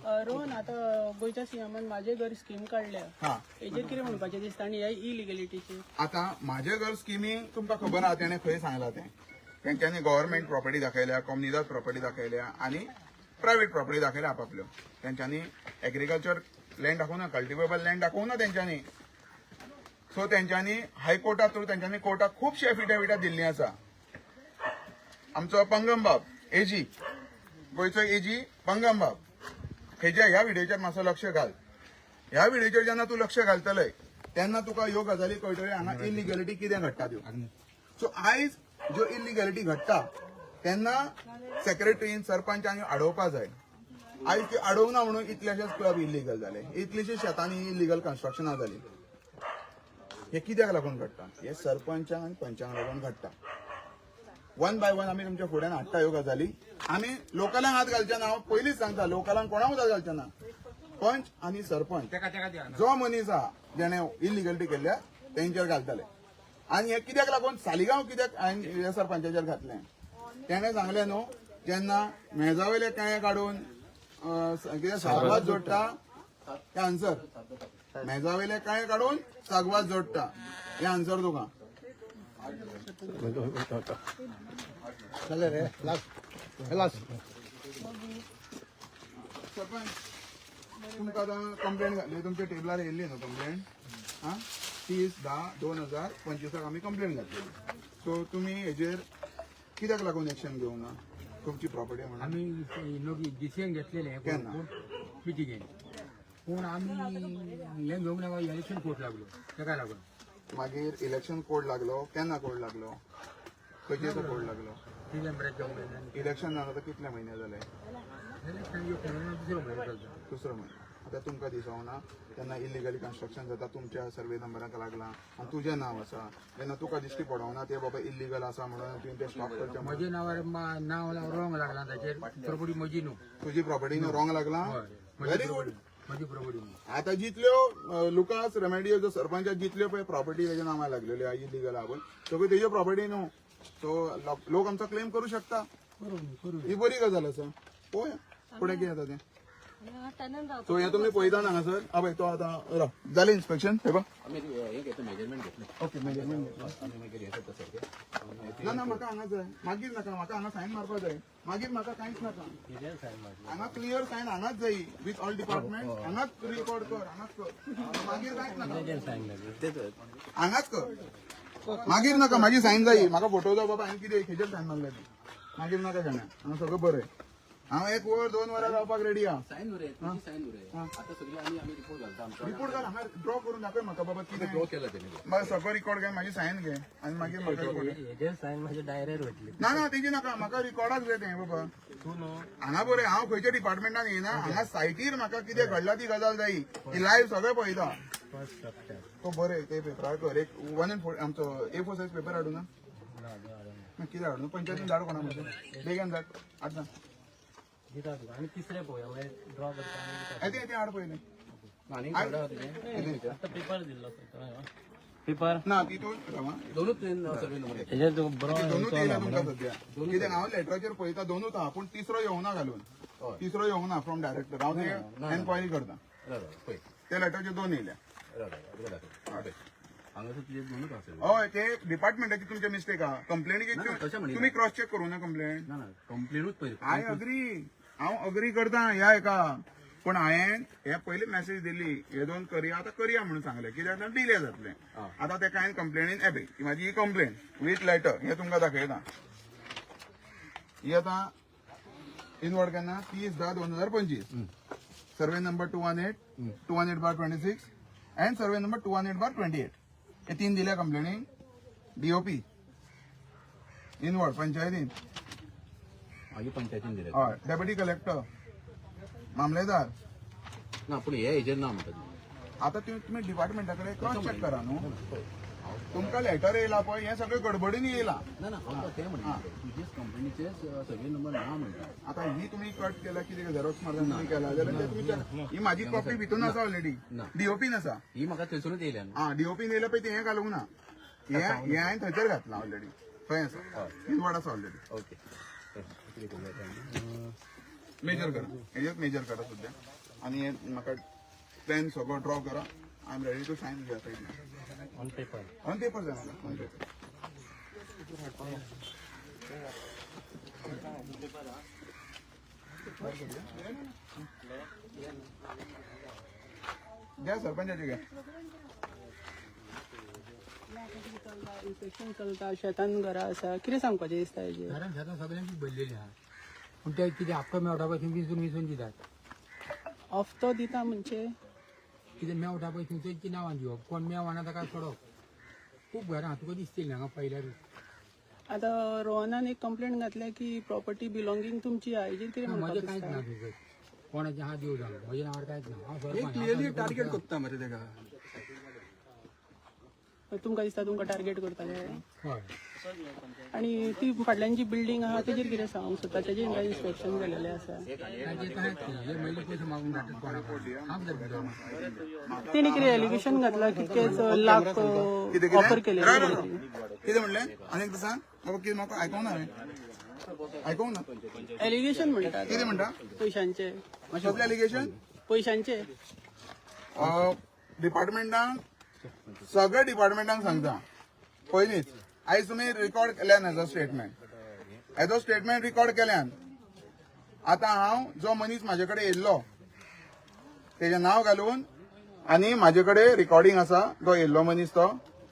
रोहन आता गोयच्या सीएमान माझे घर स्कीम काढल्या. हा, हेजेर कितें म्हणपाचें दिसता आनी ह्या इलिगॅलिटीचेर? आता माझे घर स्किमींग तुमकां खबर आहा तेणें खंय सांगलां तें. तेंच्यांनी गव्हर्नमेंट प्रॉपर्टी दाखयल्या, कॉम्युनिदाद प्रॉपर्टी दाखयल्या आनी प्रायव्हेट प्रॉपर्टी दाखयल्या आपापल्यो. तेंच्यांनी एग्रीकल्चर लँड दाखोवना, कल्टिवेबल लँड दाखोवना तेंच्यांनी. सो तेंच्यांनी हायकोर्टा थ्रू तेंच्यांनी कोर्टाक खुबशी एफिडेविटां दिल्लीं आसा. आमचो पंगम बाब एजी, गोंयचो एजी पंगम बाब, हेज्या ह्या व्हिडिओचेर मातसो लक्ष घाल. ह्या व्हिडिओचेर जेन्ना तूं लक्ष घालतलय तेन्ना तुका ह्यो गजाली कळटल्यो हांगा इलिगॅलिटी कितें घडटा त्यो. सो आयज ज्यो इलिगॅलिटी घडटा तेन्ना सेक्रेटरीन, सरपंचांनी अडोवपा जाय. आयज ती अडोवना म्हणून इतलेशेच क्लब इलिगल जाले, इतलीशीं शेतांनी इलिगल कन्स्ट्रक्शनां जालीं. हे कित्याक लागून घडटा? हे सरपंचांक आनी पंचांक लागून घडटा. 1 by 1 आमी तुमच्या फुड्यान हाडटा ह्यो गजाली. आमी लोकलांक हात घालचे ना. हांव पयलींच सांगता, लोकलांक कोणाक हात घालचे ना. पंच आनी सरपंच जो मनीस आहा जेणे इलिगॅलिटी केल्ल्या तेंचेर घालतले. आनी हे कित्याक लागून सालिगांव कित्याक हांवें सरपंचाचेर घातलें? तेणें सांगलें न्हू, जेन्ना मेजावयले कांय काडून कितें सागवात जोडटा, हे आन्सर. मेजावयले कांय काडून सागवात जोडटा, हे आन्सर तुका. जालें रे, लास्ट सरपंच तुमकां आतां कंप्लेंट घातली तुमच्या टेबलार येयल्ली न्हू कंप्लेंट 30/10/2025 आमी कंप्लेंट घातलेली सो तुमी हेजेर कित्याक लागून एक्शन घेवंक ना तुमची प्रॉपर्टी म्हणून आम्ही डिसिजन घेतलेले केन्ना? मिटिंगेन पूण आमी हे घेवंक नाका इलेक्शन कोर्ट लागलो ताका लागून मागीर इलेक्शन कोड लागलो केन्ना कोड लागलो खंयचेचो कोड लागलो डिसेंबराक घेवंक नाका इलेक्शन जावन आतां कितले म्हयने जाले इलेक्शन दुसरो म्हयनो चलता दुसरो म्हयनो आतां तुमकां दिसोंक ना तेन्ना इलिगली कन्स्ट्रक्शन जाता तुमच्या सर्वे नंबराक लागला आनी तुजें नांव आसा तेन्ना तुका दिश्टी पडोंक ना ते बाबा इलिगल आसा म्हणून तुवें तें स्टॉप करचें म्हणून. म्हजे नांवार नांव रॉंग लागला ताचेर प्रॉपर्टी म्हजी न्हू तुजी प्रॉपर्टी रॉंग लागला व्हेरी गुड म्हजी प्रॉपर्टी न्हू आता जितल्यो लुकास रेमेडियो जो सरपंचाक जितल्यो पळय प्रॉपर्टी तेज्या नांवार लागलेल्यो इलिगल आहा पळय सगळ्यो तेज्यो प्रॉपर्टी न्हू सो लोक आमचो क्लेम करू शकता ही बरी गजाल आसा पळोवया फुडें कितें जाता तें सो हे तुमी पळयता हांगासर पळय तो आतां राव जालें इन्स्पेक्शन हे पळय आम्ही हे घेतलं मेजरमेंट घेतलं ओके मेजरमेंट आम्ही मागीर हे करता सारकें ना ना म्हाका हांगा जाय मागीर नाका म्हाका हांगा सायन मारपा जाय मागीर म्हाका कांयच नाका हांगा क्लियर सायन हांगाच जाय विथ ऑल डिपार्टमेंट हांगाच रिकॉर्ड कर हांगाच कर मागीर कांयच नाका हांगाच कर मागीर नाका म्हाजी सायन जाय म्हाका फोटो जाय बाबा हांवें कितें हेजेर सायन मारलें ती मागीर नाका जाणा हांगा सगळें बरें हांव 1 वर 2 वरां रावपाक रेडी आहा सायन उरे तुझी सायन उरे आता सगळी आम्ही रिपोर्ट घालता आमचा रिपोर्ट कर हांगा ड्रॉ करून दाखय म्हाका बाबा कितें ड्रॉ केला तेणी म्हाका सगळो रिकॉर्ड घे म्हाजी सायन घे आनी मागीर म्हाका report कर. हेजेर सायन माझ्या डायरेक्ट वयतली ना ना तेजी नाका म्हाका रिकॉर्डाक जाय तें बाबा हांगा बरें हांव खंयच्या डिपार्टमेंटान येयना हांगा सायटीर म्हाका कितें घडला ती गजाल जायी ती लायव्ह सगळें पळयता तो बरें ते पेपरार कर एक 1/4 आमचो A4 सायज पेपर हाडूं ना कितें हाडूं पंचायतीन धाड कोणा म्हणजे बेगीन धाड आतां आणि तिसरे पळोवया ड्रॉ करता येते हाड पयलें आणि काढा तुझे आता पेपर दिल्लो पेपर ना तितून राव हां. दोनच सर्वे नंबर हेजेर तो बरो दोनूच येयला तुमकां सद्या कित्याक हांव लेटराचेर पळयता दोनूच आहा पूण तिसरो येवंक ना घालून तिसरो येवंक ना फ्रॉम डायरेक्टर हांव ते एन्क्वायरी करता पळय ते लेटराचेर 2 येयल्या हांगासर तुझे दोनच असेल हय ते डिपार्टमेंटाची तुमचे मिस्टेक आहा कंप्लेनीचे ना, तशें म्हणिना. तुम्ही क्रॉस चेक करू ना कंप्लेंट ना ना कंप्लेनूच पळय आय अग्री हांव अग्री करता ह्या हेका पण हांवें हे पयली मेसेज दिली हे 2 करया आतां करया म्हणून सांगलें कित्याक डिले जातलें आतां तेका हांवें कंप्लेनीन एबे ही म्हाजी ही कंप्लेन विथ लेटर हे तुमकां दाखयता ही आतां इनवर्ड केन्ना 30/10/2025 survey number 218/26 and survey number 218/28 हे 3 दिल्या कंप्लेनीन DOP इनवर्ड पंचायतीन मागीर पंचायतीन दिले हय डेप्युटी कलेक्टर मामलेदार ना पूण हे हेजेर ना म्हणटात आता तुम्ही डिपार्टमेंटा कडेन क्रॉस चेक करा न्हू तुमकां लेटर येयला पळय हे सगळें गडबडीन येयला ना ना हांव ते म्हणटा तुजेच कंपनीचे सर्वे नंबर ना म्हणटा आता ही तुम्ही कट केला कितें झेरॉक्स मारून तुम्ही केला जाल्यार ते तुमच्या ही माझी कॉपी भितून आसा ऑलरेडी ना. DOPन आसा ही म्हाका थंयसरूच येयल्या न्हू हा DOPन येयला पळय ते हे घालूंक ना हे हांवें थंयसर घातला ऑलरेडी थंय आसा इनवर्ड आसा ऑलरेडी ओके मेजर करा हेजेच मेजर करा सध्या आणि हे म्हाका प्लॅन सगळो ड्रॉ करा I am ready to sign घ्या ऑन पेपर ऑन पेपर जाय म्हाका ऑन पेपर घ्या सरपंचाचे घ्या इन्स्पेक्शन चलता शेतान घरा आसा कितें सांगपाचें दिसता हेजेर कारण शेतां सगळ्यांची भरलेली आहा पूण ते कितें हप्तो मेवटा पळय थंय विसून दितात हफ्तो दिता म्हणजे कितें मेवटा पळय थंय तेंची नांवां दिवप कोण मेवना ताका सोडप खूब घरां तुका दिसतली हांगा पयल्यारूच आतां रोहनान एक कंप्लेंट घातल्या की प्रॉपर्टी बिलॉंगींग तुमची आहे हेजेर कितें म्हजें म्हणपाक कांयच ना दिसता थंयसर कोणाचें हात दिवं जाय म्हज्या नांवार कांयच ना हांव सरपंच टार्गेट करता मरे तेका तुमकां दिसता तुमकां टार्गेट करताले हय आणि ती फाटल्यान जी बिल्डींग आहा तेजेर कितें सांगूंक सोदता तेजेर काय इन्स्पेक्शन केलेलें आसा तांचे कांयच ना हे मैले पयशे मागून धाडटात कोणाक हांव जर भितर तेणी कितें एलिगेशन घातला कितकेच लाख ऑफर केले कितें म्हणलें आनीक एकदां सांग बाबा कितें म्हाका आयकोंक ना हांवें आयकोंक ना एलिगेशन म्हणटात कितें म्हणटा पयशांचे कसलें एलिगेशन पयशांचे डिपार्टमेंटान सगळ्या डिपार्टमेंटांक सांगता पयलींच आयज तुमी रिकॉर्ड केल्यान हेजो स्टेटमेंट रिकॉर्ड केल्यान आता हांव जो मनीस म्हाजे कडेन येयल्लो तेजें नांव घालून आनी म्हाजे कडेन रिकॉर्डिंग आसा तो येयल्लो मनीस तो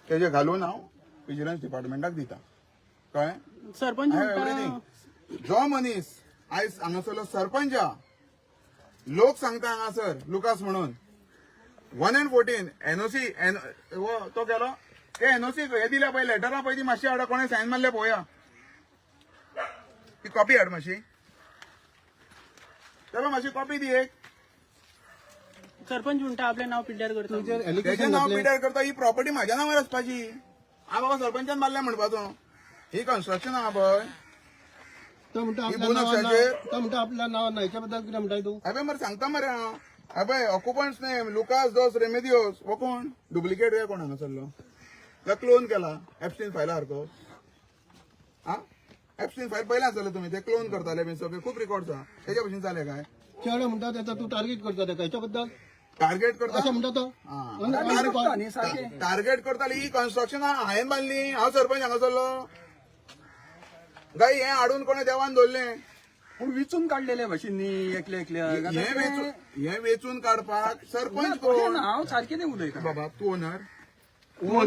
तेजें घालून हांव विजिलन्स डिपार्टमेंटाक दिता कळ्ळें सरपंच एवरीथींग जो मनीस आयज हांगासरलो सरपंच लोक सांगता हांगासर लुकास म्हणून 114 एनओसी तो गेलो ते एनओसी हे दिल्या पळय लेटरां पळय ती मातशी हाडा कोणें सायन मारल्या पळोवया ती कॉपी हाड मातशी चलो मातशी कॉपी दी एक सरपंच म्हणटा आपलें नांव पिड्ड्यार करता तेजें नांव पिड्यार करता ही प्रॉपर्टी म्हाज्या नांवार आसपाची हांव बाबा सरपंचान मारल्या म्हणपाचो ही कन्स्ट्रक्शन आहा पळय तो म्हणटा ही बोनसाचेर तो म्हणटा आपल्या नांव ना हेच्या बद्दल कितें म्हणटाय तूं अबे मरे सांगता मरे हांव अबे ऑक्युपंट्स नेम लुकास दोस रेमेदियोस वो कोण डुप्लिकेट काय कोण हांगासरलो काय क्लोन केला एप्स्टीन फायला सारको हा एप्स्टीन फायल पयला आसतलो तुमी ते क्लोन करताले बीन सगळे खूप रेकॉर्ड्स आहा तेच्या भशेन जाले काय चेडो म्हणटा तेचा तूं टार्गेट करता तेका हेच्या बद्दल टार्गेट करता असं म्हणटा तो टार्गेट करताली ही कन्स्ट्रक्शन हांवें बांदली हांव सरपंच हांगासरलो गाय हे हाडून कोणे देवान दवरलें पूण विचून काडलेले भशेन न्ही एकले एकल्या हे वेचून काडपाक सरपंच कोण हांव सारकें नाही उलयता बाबा तूं ओनर पाय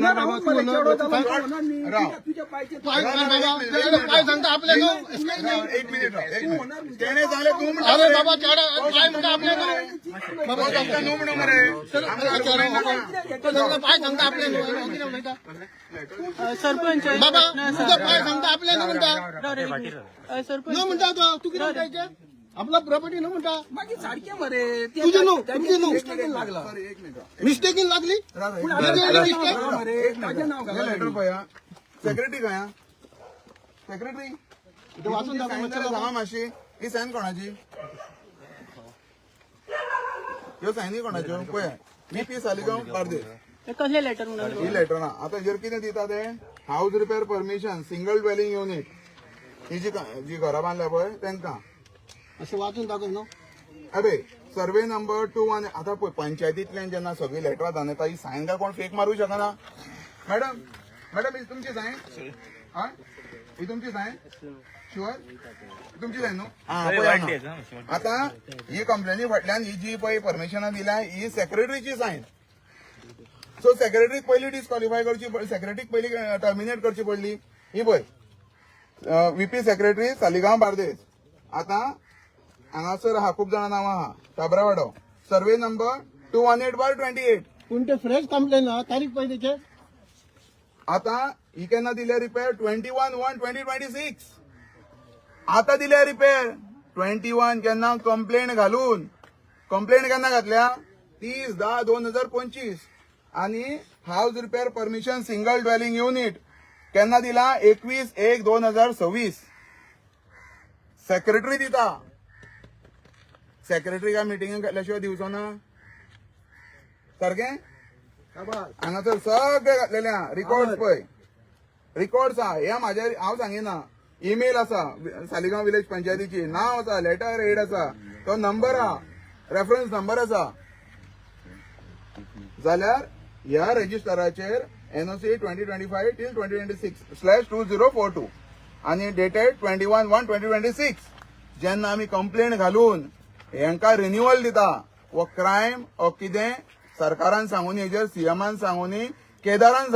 सांगता आपले न्हू एक मिनिट तेणे सांगले तूं अरे बाबा चेडो पाय म्हणटा आपले न्हू बाबा न्हू म्हणू मरे पाय सांगता आपले न्हू कितें उलयता सरपंच बाबा तुझं पाय सांगता आपले न्हू म्हणटा सरपंच न्हू म्हणटा तो तू कितें म्हणटायचे आपला प्रॉपर्टी न्हू म्हणटा मागीर सारकें मरे तुझे न्हू तुमचे न्हू लागला एक मिनिट मिस्टेकीन लागली लेटर पळया सेक्रेटरी खंय सेक्रेटरी वाचून सांगा मातशी ही सायन कोणाची ह्यो सायनी कोणाच्यो पळय मी पी सालिगांव बार्देस कसले लेटर म्हणून ही लेटर ना आता हेजेर कितें दिता ते house repair permission single dwelling unit ही जी घरां बांदल्या पळय तांकां असं वाचून दाखव न्हू अबे सर्वे नंबर 2 आता पळय पंचायतींतल्यान जेन्ना सगळी लेटरां धान येता ही सायन काय कोण फेक मारूं शकना मॅडम मॅडम ही तुमची सायन हय ही तुमची सायन शुअर तुमची सायन न्हू आता ही कंप्लेनी फाटल्यान ही जी पळय परमिशनां दिल्या ही सेक्रेटरीची सायन सो सेक्रेटरीक पयली डिस्क्वॉलिफाय करची सेक्रेटरीक पयली टर्मिनेट करची पडली ही पळय व्हीपी सेक्रेटरी सालिगांव बार्देस आता हांगासर आहा खूप जाणां नांवां आहा शाबरावाडो सर्वे नंबर 218/28 पूण ते फ्रेश कंप्लेन ना तारीख पयलीचे आता ही केन्ना दिल्या रिपेअर 21/1/2026 आता दिल्या रिपेअर 21 केन्ना कंप्लेंट घालून कंप्लेंट केन्ना घातल्या 30/10/2025 आणि house repair permission single dwelling unit केन्ना दिला 21/1/2026 सेक्रेटरी दिता सेक्रेटरी काय मिटिंग घातल्याशिवाय दिवचो ना सारखें हांगासर सगळे घातलेले आहा रिकॉर्ड्स पळय रिकॉर्ड्स आहा हे म्हाजे हांव सांगिना ईमेल आसा सालिगांव विलेज पंचायतीची नांव आसा लेटर हेड आसा तो नंबर आहा रेफरन्स नंबर आसा जाल्यार ह्या रजिस्टराचेर एनओसी 2025 till 2026/2042 आणि डेटेड 21/1/2026 जेन्ना आमी कंप्लेंट घालून हेंका रिन्युअल दिता वो क्रायम ओ कितें सरकारान सांगून हेजेर सीएमान सांगूनी केदारान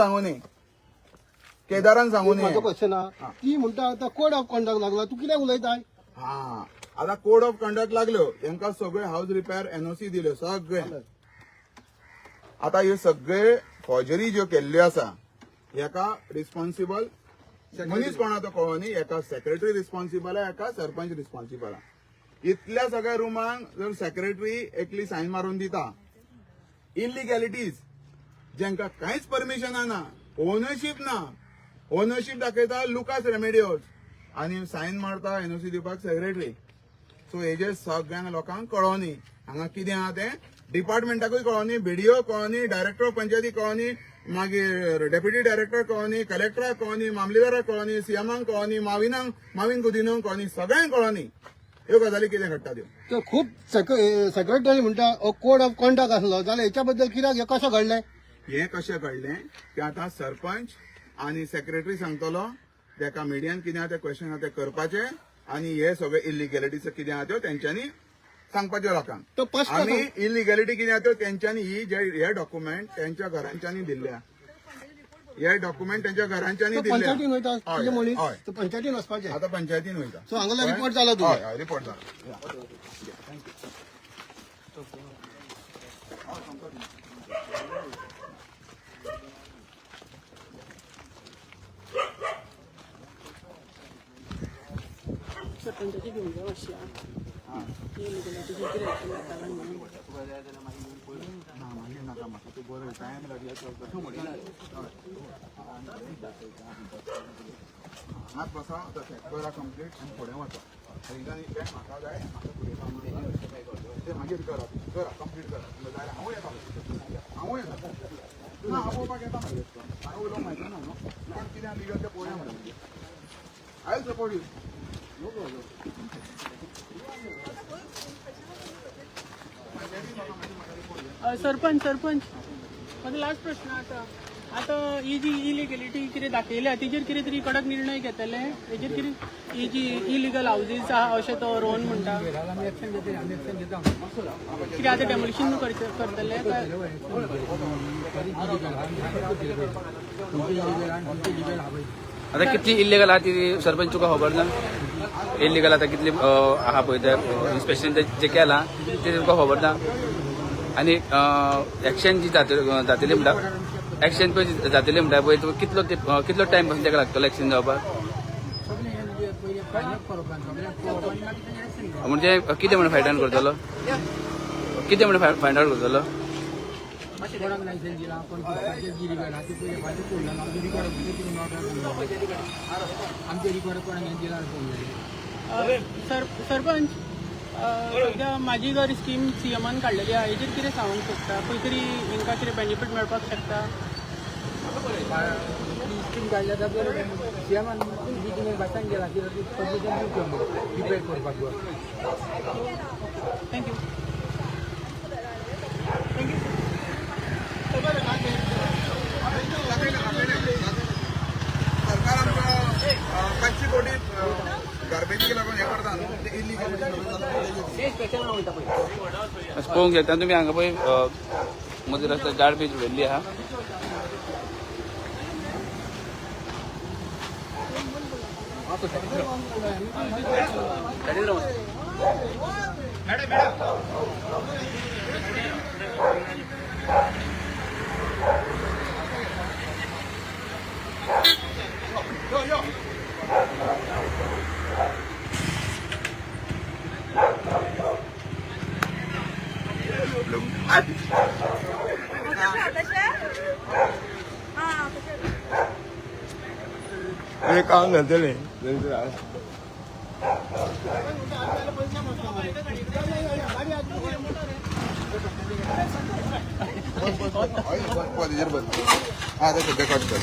सांगूनी माझो क्वेश्चन आहा ती म्हणटा आतां कोड ऑफ कॉन्डक्ट लागला तू कित्याक उलयताय हा आता कोड ऑफ कंडक्ट लागलो हेंका सगळे हाऊस रिपेअर एनओसी दिल्यो सगळे आता ह्यो सगळे फॉर्जरी ज्यो केल्ल्यो आसा हेका रिस्पॉन्सिबल मनीस कोणा तो कळोनी एका सेक्रेटरी रिस्पॉन्सिबल आहे एका सरपंच रिस्पॉन्सिबल आहे इतल्या सगळ्या रुमांक जर सेक्रेटरी एकली सायन मारून दिता इलिगॅलिटीज जेंका कांयच परमिशन ना ओनरशीप ना ओनरशीप दाखयता लुकास रेमेडियोस आणि सायन मारता एनओसी दिवपाक सेक्रेटरी सो हेजे सगळ्यांक लोकांक कळोनी हांगा कितें आहा तें डिपार्टमेंटाकूय कळोनी बीडीओ कळोनी डायरेक्टर ऑफ पंचायती कळोनी मागीर डेप्युटी डायरेक्टर कळोनी कलेक्टराक कळोनी मामलेदाराक कळोनी सीएमांक कळोनी मावीन गुदिनोक कळोनी सगळ्यांक कळोनी ह्यो गजाली कितें घडटा त्यो तर खूप सेक्रेटरी म्हणटा कोड ऑफ कॉन्डक्ट आसलो जाल्यार हेच्या बद्दल कित्याक हे कशें घडलें हे कशें कळलें की आतां सरपंच आनी सेक्रेटरी सांगतलो तेका मिडियान कितें आहा तें क्वेश्चन आहा तें करपाचें आणि हे सगळे इलिगॅलिटीज कितें आहा त्यो तेंच्यांनी सांगपाच्यो लोकांक तो स्पष्ट आमी इलिगॅलिटी कितें आहा त्यो तेंच्यांनी ही जे हे डॉक्युमेंट तेंच्या घरांच्यांनी दिल्ल्या हे डॉक्युमेंट तेंच्या घरांच्यांनी दिल्ल्या पंचायतीन वयता हय, तुजे मनीस हय. तो पंचायतीन वचपाचें आता पंचायतीन वयता सो हांगालो रिपोर्ट जालो तुजो हय हय रिपोर्ट जाला सरपंचाची घेऊन जाऊ अशी हात बसा करा कंप्लीट आनी फुडें वचा थंयच्यान इतलें म्हाका जाय म्हाका फुडें काम तें मागीर करा करा कंप्लीट करा जाल्यार हांवूय येता ना हांव पळोवपाक येता मागीर हांव उलोवंक मेळटा ना न्हू पण कितें लिगल तें पळोवया म्हणून I will support you know problem sarpanch माझा लास्ट प्रश्न आता ही जी इलिगॅलिटी कितें दाखयल्या तेजेर कितें तरी कडक निर्णय घेतले हेजेर कितें ही जी इलिगल हाऊजीस आहा अशें तो रोहन म्हणटा आमी एक्शन घेतली आमी एक्शन घेता कितें आतां डेमोलिशन करतले काय आता कितली इलिगल आहा ती सरपंच तुका खबर ना इलिगल आता कितली आहा पळय ते इन्स्पेक्शन जे केलां ते तुका खबर ना आनी एक्शन जी जातली म्हणटा एक्शन पळय जातली म्हणटा पळय तुका कितलो टायम पासून ताका लागतलो एक्शन जावपाक म्हणजे कितें म्हणून फायट आउट करतलो कितें म्हणून फायंड आउट करतलो कोणाक लायसन दिला कोण गिरी गेला ते पयलीं फायदे पडला ना आमचे रिकॉर्ड आमचे रिकॉर्ड कोणाक दिला सरपंच सध्या माझी घर स्कीम सीएमान काडलेली आहा हेजेर कितें सांगूंक शकता खंय तरी हांकां कितें बेनिफीट मेळपाक शकता स्कीम काडल्या जाल्यार सीएमान मिटिंगेक भाशण गेला की पब्लिकान डिपेंड करपाक थँक्यू सरकार आमकां 500 कोटी गार्बेजीक लागून हे करता न्हू ते इलिगॅलिटी पळोवंक शकता तुमी हांगा पळय मदीं रस्त्यार गार्बेज उडयल्ली आहा हे काम घालतले हा ते सध्या कट कर